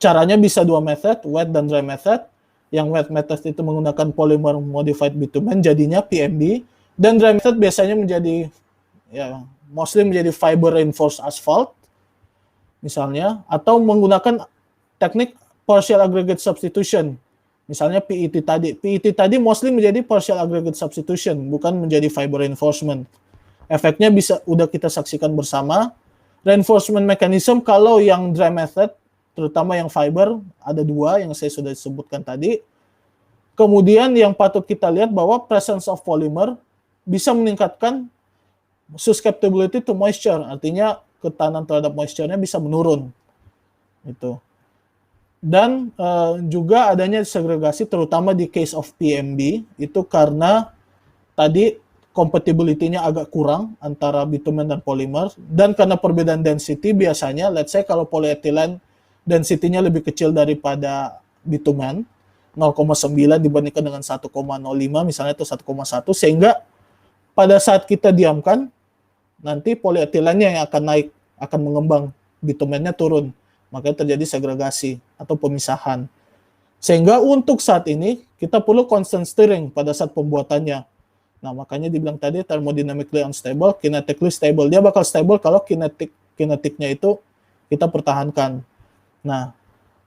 Caranya bisa dua method, wet dan dry method. Yang wet method itu menggunakan polymer modified bitumen, jadinya PMB. Dan dry method biasanya menjadi, ya mostly menjadi fiber reinforced asphalt, misalnya, atau menggunakan teknik partial aggregate substitution. Misalnya PET tadi. PET tadi mostly menjadi partial aggregate substitution, bukan menjadi fiber reinforcement. Efeknya bisa udah kita saksikan bersama. Reinforcement mechanism kalau yang dry method, terutama yang fiber, ada dua yang saya sudah sebutkan tadi. Kemudian yang patut kita lihat bahwa presence of polymer bisa meningkatkan susceptibility to moisture, artinya ketahanan terhadap moisture-nya bisa menurun. Itu. Dan juga adanya segregasi terutama di case of PMB itu karena tadi compatibility-nya agak kurang antara bitumen dan polimer, dan karena perbedaan density biasanya, let's say kalau polyethylene density-nya lebih kecil daripada bitumen, 0,9 dibandingkan dengan 1,05 misalnya atau 1,1, sehingga pada saat kita diamkan nanti polyethylene yang akan naik, akan mengembang, bitumennya turun. Makanya terjadi segregasi atau pemisahan. Sehingga untuk saat ini kita perlu constant steering pada saat pembuatannya. Nah, makanya dibilang tadi thermodynamically unstable, kinetically stable. Dia bakal stable kalau kinetiknya itu kita pertahankan. Nah,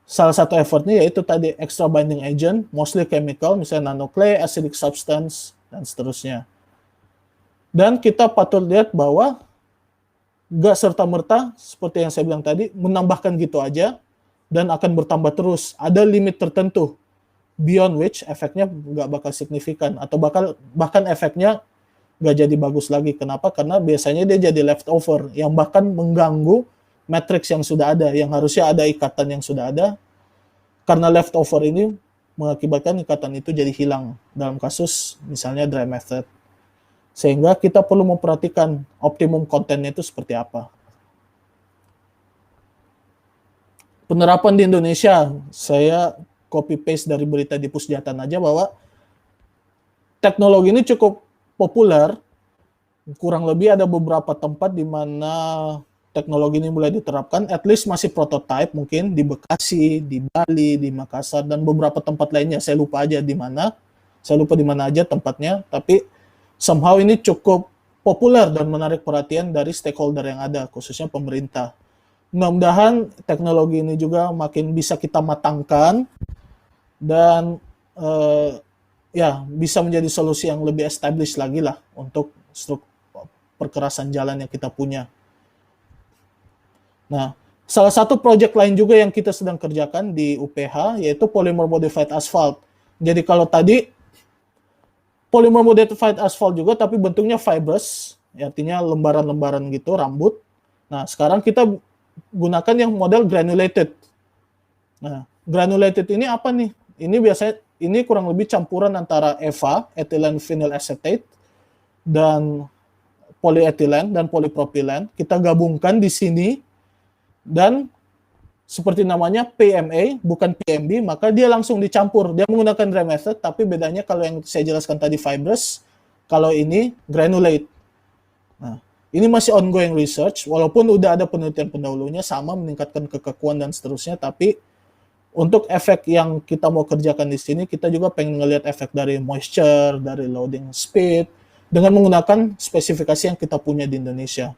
salah satu effortnya yaitu tadi extra binding agent, mostly chemical, misalnya nanoclay, acidic substance, dan seterusnya. Dan kita patut lihat bahwa nggak serta-merta, seperti yang saya bilang tadi, menambahkan gitu aja, dan akan bertambah terus. Ada limit tertentu, beyond which efeknya nggak bakal signifikan, atau bahkan efeknya nggak jadi bagus lagi. Kenapa? Karena biasanya dia jadi leftover, yang bahkan mengganggu matriks yang sudah ada, yang harusnya ada ikatan yang sudah ada, karena leftover ini mengakibatkan ikatan itu jadi hilang, dalam kasus misalnya dry method. Sehingga kita perlu memperhatikan optimum kontennya itu seperti apa. Penerapan di Indonesia, saya copy paste dari berita di Pusjatan aja bahwa teknologi ini cukup populer. Kurang lebih ada beberapa tempat di mana teknologi ini mulai diterapkan, at least masih prototype, mungkin di Bekasi, di Bali, di Makassar, dan beberapa tempat lainnya. Saya lupa aja di mana. Saya lupa di mana aja tempatnya, tapi somehow ini cukup populer dan menarik perhatian dari stakeholder yang ada, khususnya pemerintah. Mudah-mudahan teknologi ini juga makin bisa kita matangkan dan ya bisa menjadi solusi yang lebih established lagi lah untuk perkerasan jalan yang kita punya. Nah, salah satu project lain juga yang kita sedang kerjakan di UPH yaitu polymer modified asphalt. Jadi kalau tadi polymer modified asphalt juga, tapi bentuknya fibrous, artinya lembaran-lembaran gitu, rambut. Nah, sekarang kita gunakan yang model granulated. Nah, granulated ini apa nih? Ini biasanya, ini kurang lebih campuran antara EVA, ethylene vinyl acetate, dan polyethylene dan polypropylen. Kita gabungkan di sini, dan seperti namanya PMA, bukan PMB, maka dia langsung dicampur. Dia menggunakan dry method, tapi bedanya kalau yang saya jelaskan tadi fibrous, kalau ini granulate. Nah, ini masih ongoing research, walaupun udah ada penelitian pendahulunya, sama meningkatkan kekakuan dan seterusnya, tapi untuk efek yang kita mau kerjakan di sini, kita juga pengen ngelihat efek dari moisture, dari loading speed, dengan menggunakan spesifikasi yang kita punya di Indonesia.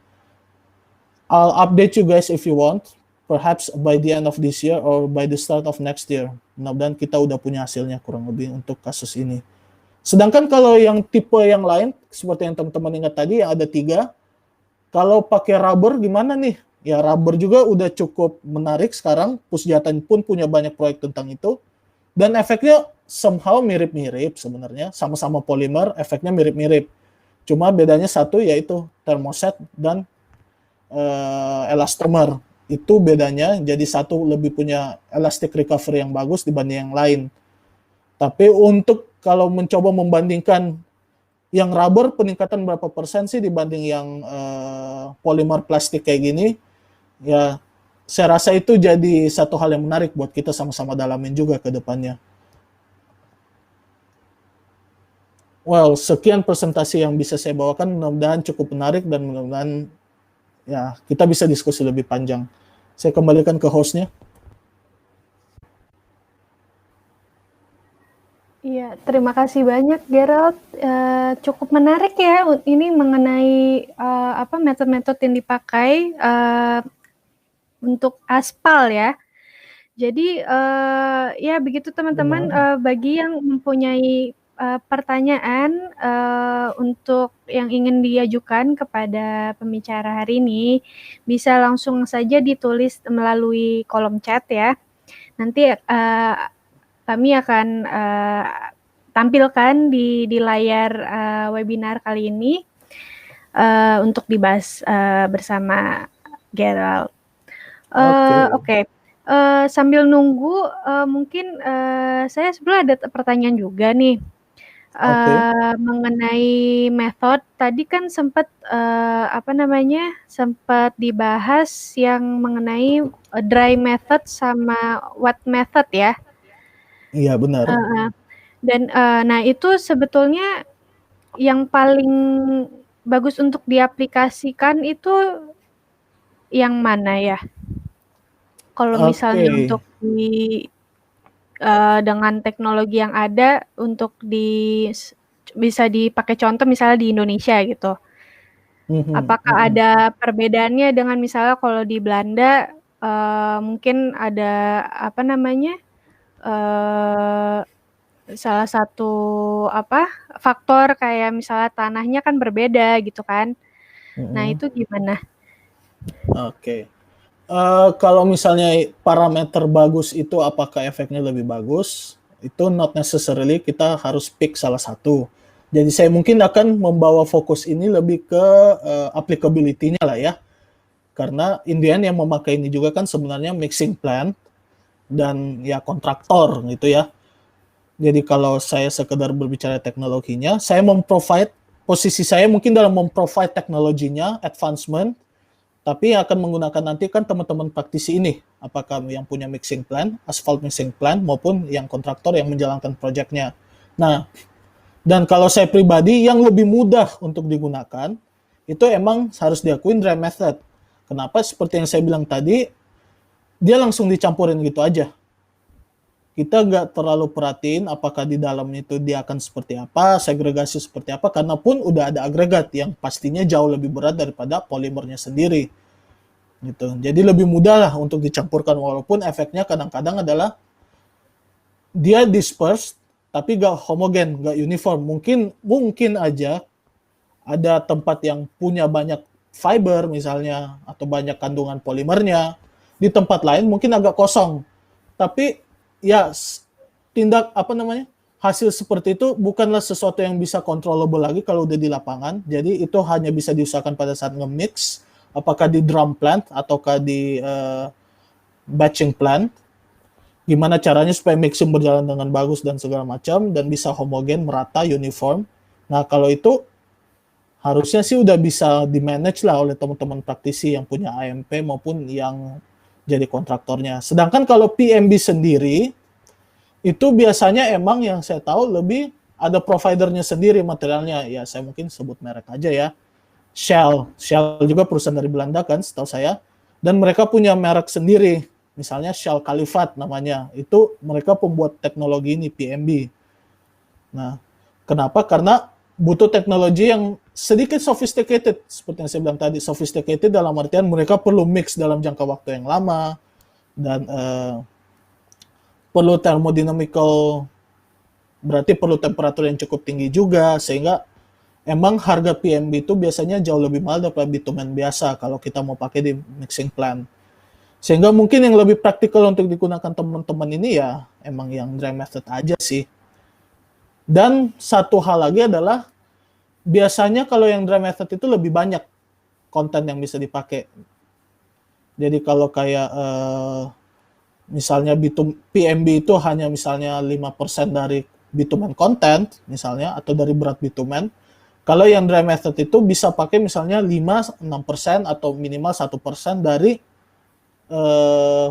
I'll update you guys if you want, perhaps by the end of this year or by the start of next year. Mudah-mudahan kita udah punya hasilnya kurang lebih untuk kasus ini. Sedangkan kalau yang tipe yang lain, seperti yang teman-teman ingat tadi, yang ada 3, kalau pakai rubber gimana nih? Ya rubber juga udah cukup menarik sekarang, Pusjatan pun punya banyak proyek tentang itu, dan efeknya somehow mirip-mirip sebenarnya, sama-sama polimer, efeknya mirip-mirip. Cuma bedanya satu yaitu thermoset dan elastomer. Itu bedanya, jadi satu lebih punya elastic recovery yang bagus dibanding yang lain. Tapi untuk kalau mencoba membandingkan yang rubber peningkatan berapa persen sih dibanding yang polimer plastik kayak gini, ya saya rasa itu jadi satu hal yang menarik buat kita sama-sama dalamin juga ke depannya. Well, sekian presentasi yang bisa saya bawakan, mudah-mudahan cukup menarik dan mudah-mudahan ya kita bisa diskusi lebih panjang. Saya kembalikan ke hostnya. Iya, terima kasih banyak Gerald. Cukup menarik ya ini mengenai apa metode-metode yang dipakai untuk aspal ya. Jadi ya begitu teman-teman, bagi yang mempunyai pertanyaan untuk yang ingin diajukan kepada pembicara hari ini, bisa langsung saja ditulis melalui kolom chat ya. Nanti kami akan tampilkan di layar webinar kali ini untuk dibahas bersama Gerald. Oke. Sambil nunggu, mungkin saya sebenarnya ada pertanyaan juga nih. Mengenai metode tadi kan sempat sempat dibahas yang mengenai dry method sama wet method ya. Iya benar. Dan nah itu sebetulnya yang paling bagus untuk diaplikasikan itu yang mana ya? Kalau misalnya untuk dengan teknologi yang ada untuk bisa dipakai contoh misalnya di Indonesia gitu. Apakah ada perbedaannya dengan misalnya kalau di Belanda, mungkin ada apa namanya, salah satu faktor kayak misalnya tanahnya kan berbeda gitu kan. Nah itu gimana? Oke. Kalau misalnya parameter bagus itu apakah efeknya lebih bagus? Itu not necessarily kita harus pick salah satu. Jadi saya mungkin akan membawa fokus ini lebih ke applicability-nya lah ya. Karena in the end yang memakai ini juga kan sebenarnya mixing plant dan ya kontraktor gitu ya. Jadi kalau saya sekedar berbicara teknologinya, saya memprovide, posisi saya mungkin dalam memprovide teknologinya, advancement, tapi yang akan menggunakan nanti kan teman-teman praktisi ini, apakah yang punya mixing plant, asphalt mixing plant, maupun yang kontraktor yang menjalankan proyeknya. Nah, dan kalau saya pribadi yang lebih mudah untuk digunakan, itu emang harus diakuin dry method. Kenapa? Seperti yang saya bilang tadi, dia langsung dicampurin gitu aja. Kita nggak terlalu perhatiin apakah di dalam itu dia akan seperti apa, segregasi seperti apa, karena pun udah ada agregat yang pastinya jauh lebih berat daripada polimernya sendiri. Gitu. Jadi lebih mudah lah untuk dicampurkan, walaupun efeknya kadang-kadang adalah dia dispersed tapi gak homogen, gak uniform. Mungkin aja ada tempat yang punya banyak fiber misalnya atau banyak kandungan polimernya, di tempat lain mungkin agak kosong. Tapi ya tindak hasil seperti itu bukanlah sesuatu yang bisa controllable lagi kalau udah di lapangan. Jadi itu hanya bisa diusahakan pada saat nge-mix, apakah di drum plant ataukah di batching plant. Gimana caranya supaya mixing berjalan dengan bagus dan segala macam dan bisa homogen, merata, uniform. Nah, kalau itu harusnya sih udah bisa di-manage lah oleh teman-teman praktisi yang punya AMP maupun yang jadi kontraktornya. Sedangkan kalau PMB sendiri, itu biasanya emang yang saya tahu lebih ada providernya sendiri materialnya. Ya, saya mungkin sebut merek aja ya. Shell juga perusahaan dari Belanda kan, setahu saya. Dan mereka punya merek sendiri. Misalnya Shell Califat namanya. Itu mereka pembuat teknologi ini, PMB. Nah, kenapa? Karena butuh teknologi yang sedikit sophisticated. Seperti yang saya bilang tadi, sophisticated dalam artian mereka perlu mix dalam jangka waktu yang lama. Dan perlu thermodynamical, berarti perlu temperatur yang cukup tinggi juga, sehingga emang harga PMB itu biasanya jauh lebih mahal daripada bitumen biasa kalau kita mau pakai di mixing plant. Sehingga mungkin yang lebih praktikal untuk digunakan teman-teman ini ya emang yang dry method aja sih. Dan satu hal lagi adalah biasanya kalau yang dry method itu lebih banyak konten yang bisa dipakai. Jadi kalau kayak misalnya PMB itu hanya misalnya 5% dari bitumen content misalnya atau dari berat bitumen. Kalau yang dry method itu bisa pakai misalnya 5-6% atau minimal 1% dari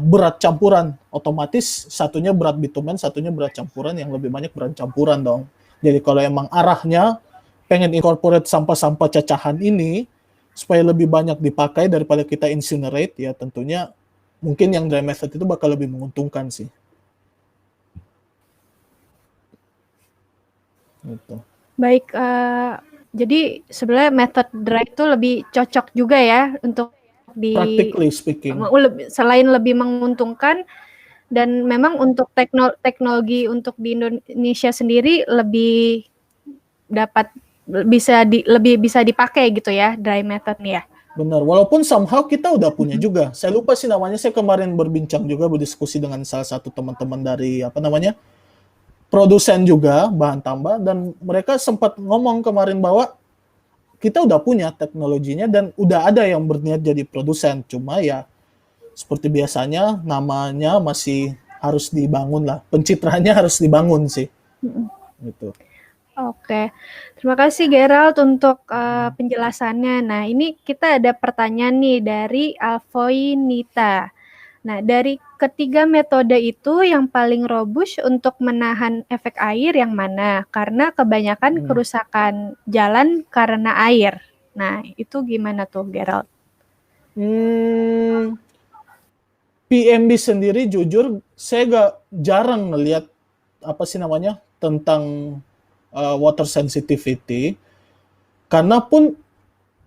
berat campuran. Otomatis satunya berat bitumen, satunya berat campuran, yang lebih banyak berat campuran dong. Jadi kalau emang arahnya pengen incorporate sampah-sampah cacahan ini supaya lebih banyak dipakai daripada kita incinerate, ya tentunya mungkin yang dry method itu bakal lebih menguntungkan sih. Gitu. Baik, jadi sebenarnya method dry itu lebih cocok juga ya untuk practically speaking. Selain lebih menguntungkan, dan memang untuk teknologi untuk di Indonesia sendiri lebih lebih bisa dipakai gitu ya, dry method nih ya. Benar, walaupun somehow kita udah punya juga. Saya lupa sih namanya, saya kemarin berbincang juga, berdiskusi dengan salah satu teman-teman dari produsen juga bahan tambah, dan mereka sempat ngomong kemarin bahwa kita udah punya teknologinya dan udah ada yang berniat jadi produsen. Cuma ya seperti biasanya namanya masih harus dibangun lah, pencitraannya harus dibangun sih. Gitu. Oke, terima kasih Gerald untuk penjelasannya. Nah, ini kita ada pertanyaan nih dari Alfoinita. Nah, dari ketiga metode itu yang paling robust untuk menahan efek air yang mana? Karena kebanyakan kerusakan jalan karena air. Nah, itu gimana tuh Gerald? PMB sendiri jujur saya jarang melihat tentang water sensitivity, karena pun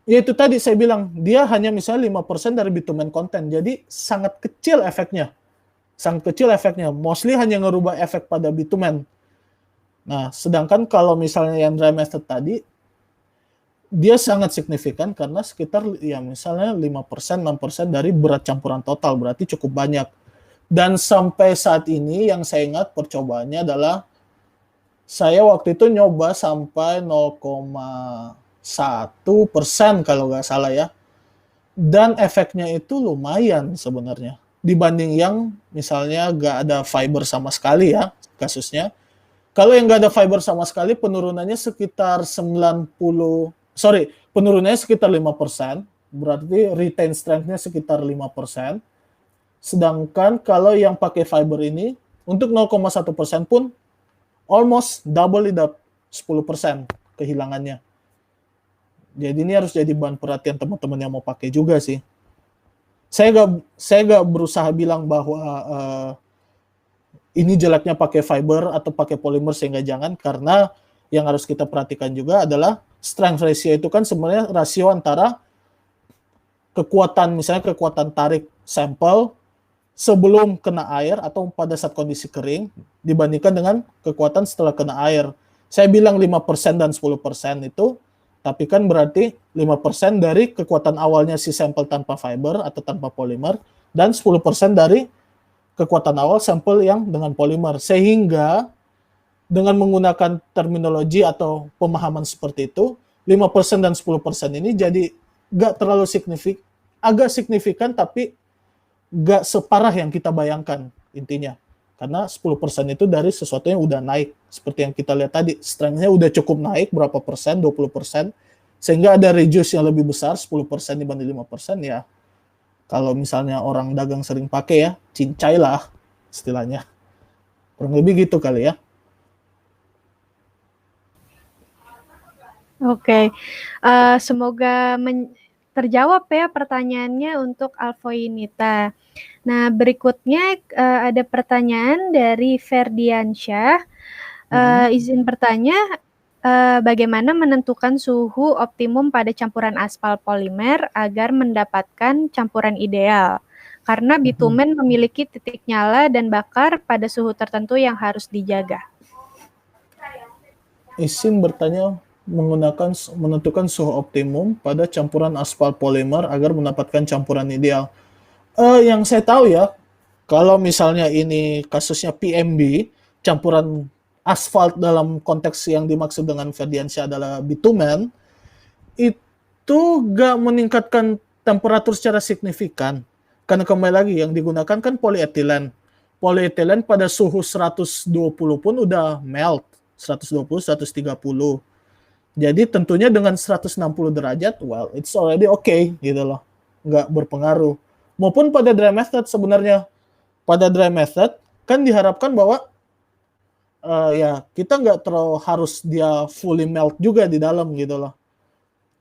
ya itu tadi saya bilang dia hanya misalnya 5% dari bitumen content, jadi sangat kecil efeknya, mostly hanya ngerubah efek pada bitumen. Nah, sedangkan kalau misalnya yang dry method tadi, dia sangat signifikan karena sekitar ya misalnya 5%, 6% dari berat campuran total, berarti cukup banyak. Dan sampai saat ini yang saya ingat percobaannya adalah saya waktu itu nyoba sampai 0,1% kalau nggak salah ya. Dan efeknya itu lumayan sebenarnya. Dibanding yang misalnya nggak ada fiber sama sekali ya kasusnya. Kalau yang nggak ada fiber sama sekali, penurunannya sekitar 5%, berarti retain strength-nya sekitar 5%. Sedangkan kalau yang pakai fiber ini, untuk 0,1% pun almost double it up, 10% kehilangannya. Jadi ini harus jadi bahan perhatian teman-teman yang mau pakai juga sih. Saya nggak berusaha bilang bahwa ini jeleknya pakai fiber atau pakai polimer, sehingga jangan, karena yang harus kita perhatikan juga adalah strength ratio itu kan sebenarnya rasio antara kekuatan, misalnya kekuatan tarik sampel sebelum kena air atau pada saat kondisi kering dibandingkan dengan kekuatan setelah kena air. Saya bilang 5% dan 10% itu, tapi kan berarti 5% dari kekuatan awalnya si sampel tanpa fiber atau tanpa polimer, dan 10% dari kekuatan awal sampel yang dengan polimer. Sehingga dengan menggunakan terminologi atau pemahaman seperti itu, 5% dan 10% ini jadi gak terlalu signifikan, agak signifikan tapi gak separah yang kita bayangkan intinya. Karena 10% itu dari sesuatu yang udah naik. Seperti yang kita lihat tadi, strength-nya udah cukup naik berapa persen, 20%, sehingga ada reduce yang lebih besar, 10% dibanding 5%, ya kalau misalnya orang dagang sering pakai ya, cincai lah istilahnya. Kurang lebih gitu kali ya. Oke, semoga terjawab ya pertanyaannya untuk Alfoinita. Nah, berikutnya ada pertanyaan dari Ferdiansyah. Izin bertanya, bagaimana menentukan suhu optimum pada campuran aspal polimer agar mendapatkan campuran ideal? Karena bitumen memiliki titik nyala dan bakar pada suhu tertentu yang harus dijaga. Izin bertanya, menentukan suhu optimum pada campuran aspal polimer agar mendapatkan campuran ideal. Yang saya tahu ya, kalau misalnya ini kasusnya PMB, campuran asfalt dalam konteks yang dimaksud dengan Ferdiansyah adalah bitumen, itu gak meningkatkan temperatur secara signifikan. Karena kembali lagi, yang digunakan kan polietilen. Polietilen pada suhu 120 pun udah melt, 120, 130. Jadi tentunya dengan 160 derajat, well, it's already okay, gitu loh. Nggak berpengaruh. Maupun pada dry method sebenarnya. Pada dry method, kan diharapkan bahwa ya kita nggak terlalu harus dia fully melt juga di dalam, gitu loh.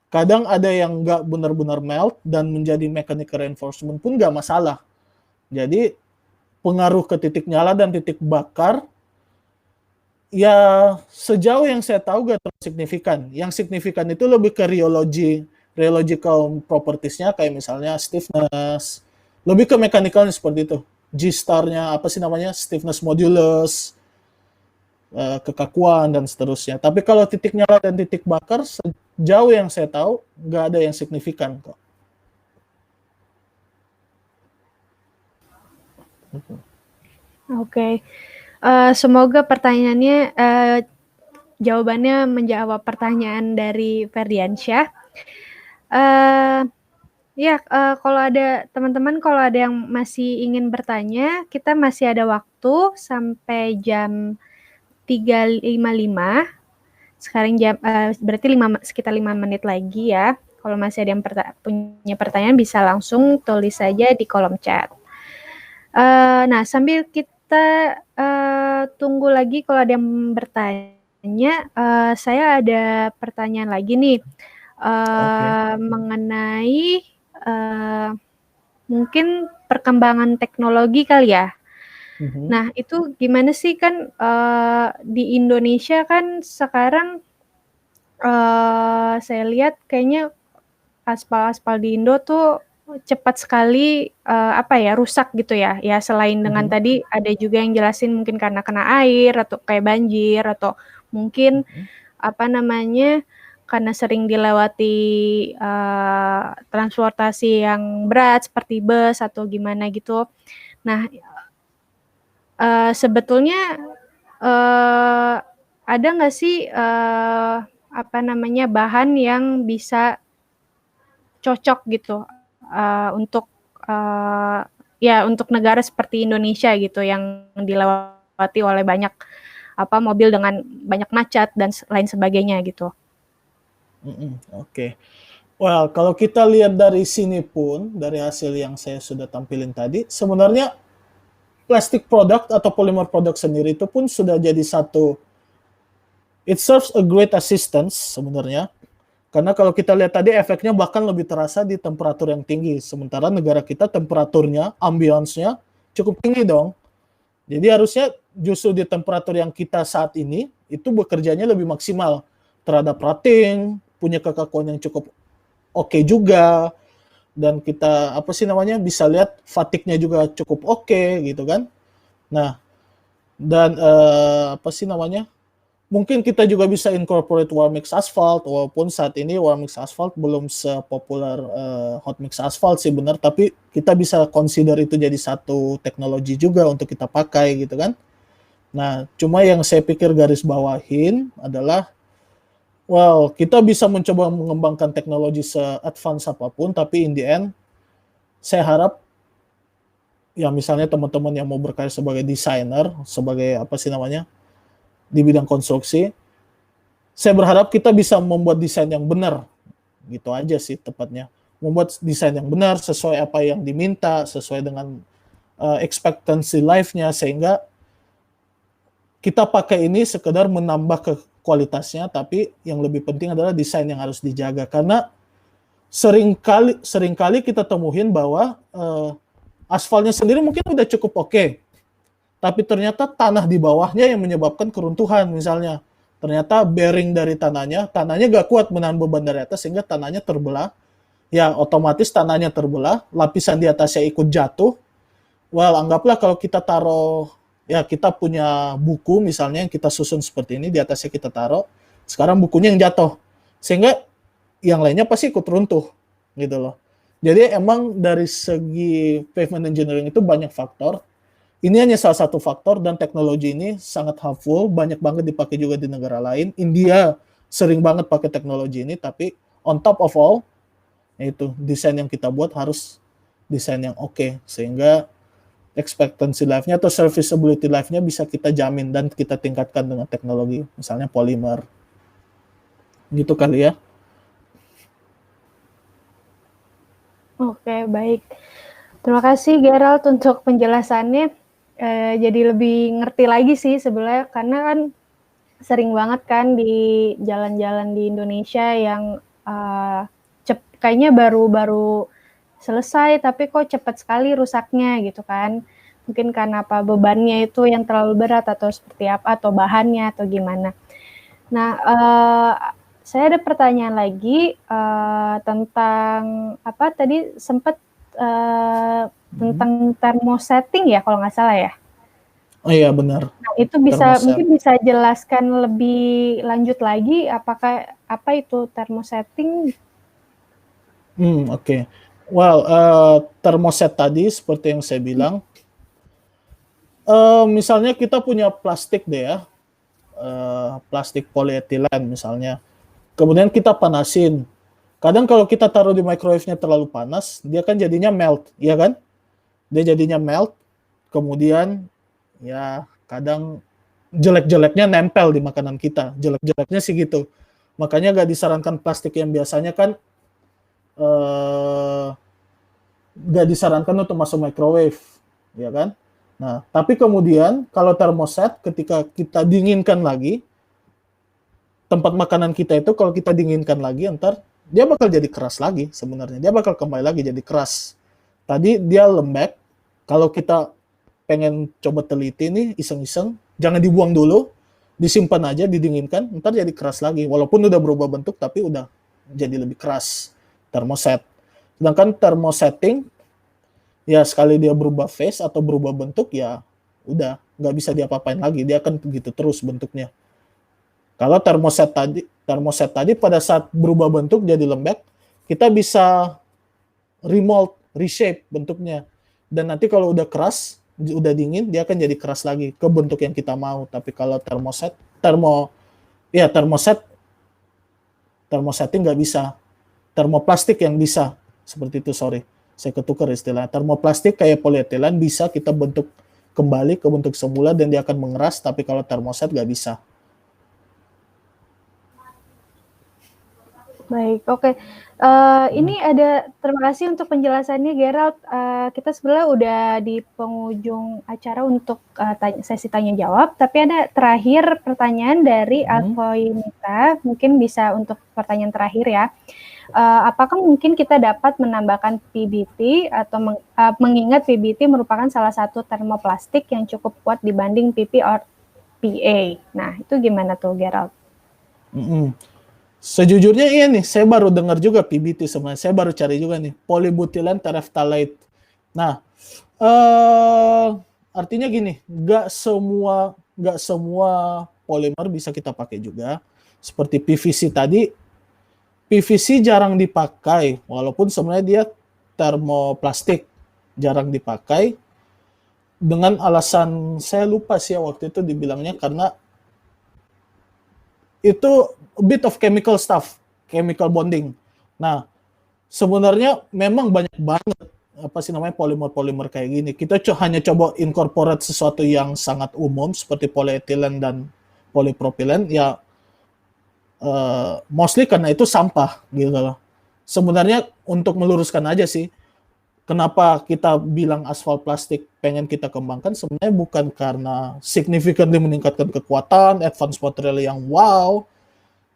Kadang ada yang nggak benar-benar melt dan menjadi mechanical reinforcement pun nggak masalah. Jadi pengaruh ke titik nyala dan titik bakar, ya sejauh yang saya tahu gak terlalu signifikan. Yang signifikan itu lebih ke rheological properties-nya, kayak misalnya stiffness, lebih ke mechanical seperti itu. G-star-nya, apa sih namanya, stiffness modulus, kekakuan, dan seterusnya. Tapi kalau titik nyala dan titik bakar, sejauh yang saya tahu, nggak ada yang signifikan kok. Oke. Semoga pertanyaannya, jawabannya menjawab pertanyaan dari Ferdiansyah. Ya, kalau ada teman-teman, kalau ada yang masih ingin bertanya, kita masih ada waktu sampai jam 3.55. Sekarang jam berarti sekitar 5 menit lagi ya. Kalau masih ada yang punya pertanyaan, bisa langsung tulis saja di kolom chat. Nah, sambil kita tunggu lagi kalau ada yang bertanya, saya ada pertanyaan lagi nih mengenai mungkin perkembangan teknologi kali ya. Mhm. Nah, itu gimana sih kan di Indonesia kan sekarang saya lihat kayaknya aspal-aspal di Indo tuh cepat sekali apa ya rusak gitu ya. Ya selain dengan Mhm. tadi ada juga yang jelasin mungkin karena kena air atau kayak banjir atau mungkin Mhm. apa namanya karena sering dilewati transportasi yang berat seperti bus atau gimana gitu. Nah, sebetulnya ada nggak sih apa namanya bahan yang bisa cocok gitu untuk ya untuk negara seperti Indonesia gitu yang dilewati oleh banyak apa mobil dengan banyak macet dan lain sebagainya gitu. Mhm. Oke. Well, kalau kita lihat dari sini pun, dari hasil yang saya sudah tampilin tadi, sebenarnya plastik product atau polymer product sendiri itu pun sudah jadi satu, it serves a great assistance sebenarnya. Karena kalau kita lihat tadi efeknya bahkan lebih terasa di temperatur yang tinggi. Sementara negara kita temperaturnya, ambience-nya cukup tinggi dong. Jadi harusnya justru di temperatur yang kita saat ini, itu bekerjanya lebih maksimal terhadap rating, punya kekakuan yang cukup oke juga, dan kita apa sih namanya bisa lihat fatigue-nya juga cukup oke gitu kan. Nah, dan apa sih namanya? Mungkin kita juga bisa incorporate warm mix asphalt walaupun saat ini warm mix asphalt belum sepopuler hot mix asphalt sih benar, tapi kita bisa consider itu jadi satu teknologi juga untuk kita pakai gitu kan. Nah, cuma yang saya pikir garis bawahin adalah well, kita bisa mencoba mengembangkan teknologi se-advance apapun, tapi in the end saya harap ya misalnya teman-teman yang mau berkarya sebagai desainer, sebagai apa sih namanya, di bidang konstruksi, saya berharap kita bisa membuat desain yang benar, gitu aja sih tepatnya. Membuat desain yang benar sesuai apa yang diminta, sesuai dengan expectancy life-nya, sehingga kita pakai ini sekedar menambah ke kualitasnya, tapi yang lebih penting adalah desain yang harus dijaga. Karena seringkali kita temuin bahwa aspalnya sendiri mungkin udah cukup oke, tapi ternyata tanah di bawahnya yang menyebabkan keruntuhan misalnya. Ternyata bearing dari tanahnya gak kuat menahan beban dari atas sehingga tanahnya terbelah. Ya otomatis tanahnya terbelah, lapisan di atasnya ikut jatuh. Well, anggaplah kalau kita taruh, ya kita punya buku misalnya yang kita susun seperti ini, di atasnya kita taruh, sekarang bukunya yang jatuh. Sehingga yang lainnya pasti ikut runtuh gitu loh. Jadi emang dari segi pavement engineering itu banyak faktor. Ini hanya salah satu faktor dan teknologi ini sangat helpful, banyak banget dipakai juga di negara lain. India sering banget pakai teknologi ini, tapi on top of all, yaitu desain yang kita buat harus desain yang oke, sehingga expectancy life-nya atau serviceability life-nya bisa kita jamin dan kita tingkatkan dengan teknologi, misalnya polymer. Gitu kali ya. Oke, baik. Terima kasih Gerald untuk penjelasannya. Jadi lebih ngerti lagi sih sebenarnya karena kan sering banget kan di jalan-jalan di Indonesia yang kayaknya baru-baru selesai tapi kok cepat sekali rusaknya gitu kan. Mungkin karena apa bebannya itu yang terlalu berat atau seperti apa atau bahannya atau gimana. Nah, saya ada pertanyaan lagi tentang apa tadi sempat tentang thermosetting ya kalau nggak salah ya. Oh iya benar. Nah, itu bisa Thermoset. mungkin bisa jelaskan lebih lanjut lagi apakah apa itu thermosetting? Oke. Well, thermoset tadi seperti yang saya bilang, misalnya kita punya plastik deh ya, plastik polietilen misalnya. Kemudian kita panasin. Kadang kalau kita taruh di microwave-nya terlalu panas, dia kan jadinya melt, ya kan? Dia jadinya melt, kemudian ya kadang jelek-jeleknya nempel di makanan kita. Jelek-jeleknya sih gitu. Makanya gak disarankan plastik yang biasanya kan gak disarankan untuk masuk microwave, ya kan? Nah, tapi kemudian kalau thermoset ketika kita dinginkan lagi, tempat makanan kita itu kalau kita dinginkan lagi, ntar dia bakal jadi keras lagi sebenarnya. Dia bakal kembali lagi jadi keras. Tadi dia lembek, kalau kita pengen coba teliti nih iseng-iseng, jangan dibuang dulu, disimpan aja, didinginkan, ntar jadi keras lagi. Walaupun udah berubah bentuk tapi udah jadi lebih keras termoset. Sedangkan termosetting ya sekali dia berubah phase atau berubah bentuk ya udah nggak bisa diapa-apain lagi, dia akan begitu terus bentuknya. Kalau termoset tadi pada saat berubah bentuk jadi lembek, kita bisa remold, reshape bentuknya. Dan nanti kalau udah keras, udah dingin, dia akan jadi keras lagi ke bentuk yang kita mau. Tapi kalau termosetting nggak bisa. Termoplastik yang bisa. Seperti itu, sorry. Saya ketukar istilahnya. Termoplastik kayak polietilen bisa kita bentuk kembali ke bentuk semula dan dia akan mengeras, tapi kalau termoset nggak bisa. Baik, oke. Ini ada, terima kasih untuk penjelasannya, Gerald. Kita sebenarnya udah di penghujung acara untuk sesi tanya jawab, tapi ada terakhir pertanyaan dari Alfoinita, mungkin bisa untuk pertanyaan terakhir ya. Apakah mungkin kita dapat menambahkan PBT atau mengingat PBT merupakan salah satu termoplastik yang cukup kuat dibanding PP or PA. Nah, itu gimana tuh, Gerald? Sejujurnya iya nih, saya baru dengar juga PBT sebenarnya. Saya baru cari juga nih, polybutylen terephthalate. Nah, artinya gini, nggak semua polimer bisa kita pakai juga. Seperti PVC tadi, PVC jarang dipakai, walaupun sebenarnya dia termoplastik, jarang dipakai. Dengan alasan, saya lupa sih waktu itu dibilangnya karena itu a bit of chemical stuff, chemical bonding. Nah, sebenarnya memang banyak banget polimer-polimer kayak gini. Kita hanya coba incorporate sesuatu yang sangat umum seperti polyethylene dan polypropylen ya, mostly karena itu sampah gitu loh. Sebenarnya untuk meluruskan aja sih, kenapa kita bilang aspal plastik pengen kita kembangkan sebenarnya bukan karena significantly meningkatkan kekuatan, advanced material yang wow,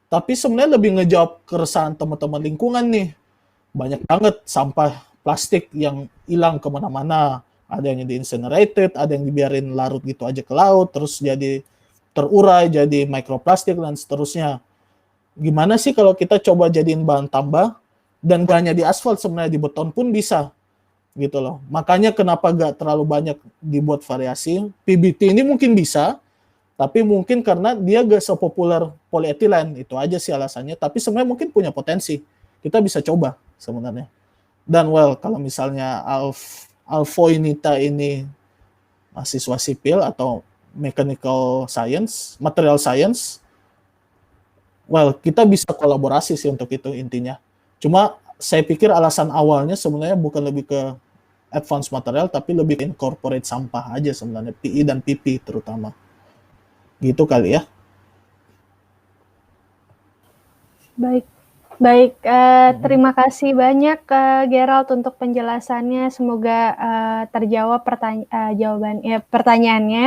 tapi sebenarnya lebih ngejawab keresahan teman-teman lingkungan nih. Banyak banget sampah plastik yang hilang kemana-mana. Ada yang di-incinerated, ada yang dibiarin larut gitu aja ke laut, terus jadi terurai, jadi mikroplastik, dan seterusnya. Gimana sih kalau kita coba jadiin bahan tambah, dan gak hanya di aspal sebenarnya, di beton pun bisa. Gitu loh. Makanya kenapa gak terlalu banyak dibuat variasi. PBT ini mungkin bisa, tapi mungkin karena dia gak sepopuler polyethylene, itu aja sih alasannya. Tapi sebenarnya mungkin punya potensi. Kita bisa coba sebenarnya. Dan kalau misalnya Alfoinita ini mahasiswa sipil atau mechanical science, material science, kita bisa kolaborasi sih untuk itu intinya. Cuma saya pikir alasan awalnya sebenarnya bukan lebih ke advanced material, tapi lebih ke incorporate sampah aja sebenarnya, PE dan PP terutama. Gitu kali ya. Baik, terima kasih banyak Gerald untuk penjelasannya. Semoga terjawab pertanyaannya.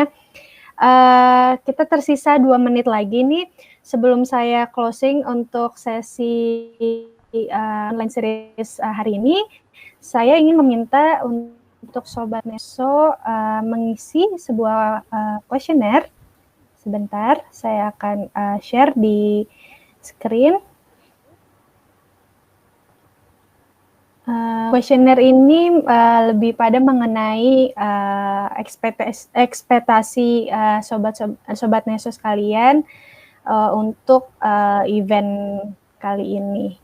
Kita tersisa 2 menit lagi nih sebelum saya closing untuk sesi online series hari ini. Saya ingin meminta untuk Sobat Neso mengisi sebuah kuesioner. Sebentar, saya akan share di screen. Kuesioner ini lebih pada mengenai ekspektasi Sobat Neso sekalian untuk event kali ini.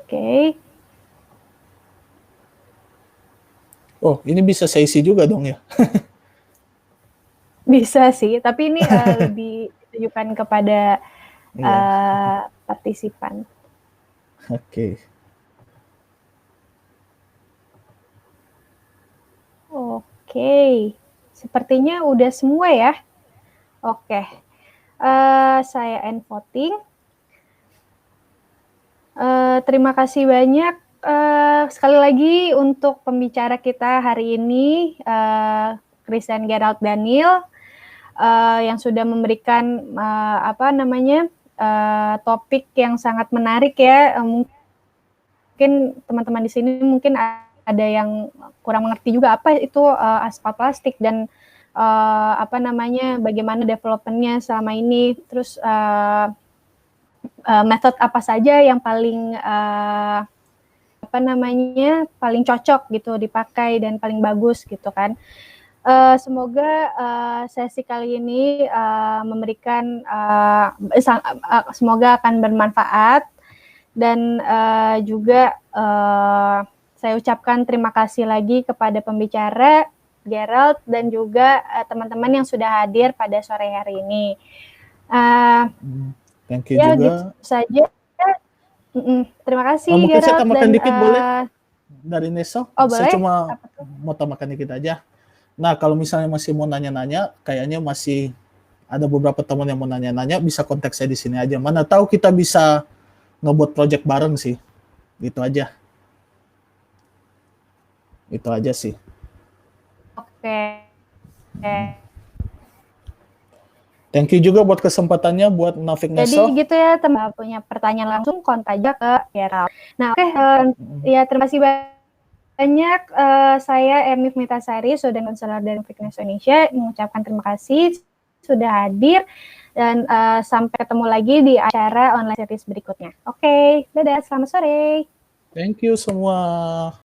Oke. Oh, ini bisa saya isi juga dong ya? Bisa sih, tapi ini lebih ditujukan kepada partisipan. Oke. Oke, sepertinya udah semua ya. Oke, saya end voting. Terima kasih banyak sekali lagi untuk pembicara kita hari ini, Christian Gerald Daniel. yang sudah memberikan topik yang sangat menarik ya. Mungkin teman-teman di sini mungkin ada yang kurang mengerti juga apa itu aspal plastik dan bagaimana development-nya selama ini, terus metode apa saja yang paling paling cocok gitu dipakai dan paling bagus gitu kan. Semoga sesi kali ini memberikan semoga akan bermanfaat dan juga saya ucapkan terima kasih lagi kepada pembicara Gerald dan juga teman-teman yang sudah hadir pada sore hari ini. Thank you juga. Gitu saja. Terima kasih. Mungkin Gerald, saya tambahkan dikit boleh dari Neso? Boleh. Saya cuma mau tambahkan dikit aja. Nah, kalau misalnya masih mau nanya-nanya, kayaknya masih ada beberapa teman yang mau nanya-nanya, bisa kontak saya di sini aja. Mana tahu kita bisa ngebuat project bareng sih. Gitu aja. Itu aja sih. Oke. Thank you juga buat kesempatannya buat Nafik Neso. Jadi gitu ya, teman punya pertanyaan langsung kontak aja ke Gerald. Nah, ya terima kasih banyak. Saya Ernif Mitasari, Student Counselor dari Nafik Neso Indonesia, mengucapkan terima kasih sudah hadir dan sampai ketemu lagi di acara online series berikutnya. Oke, dadah, selamat sore. Thank you semua.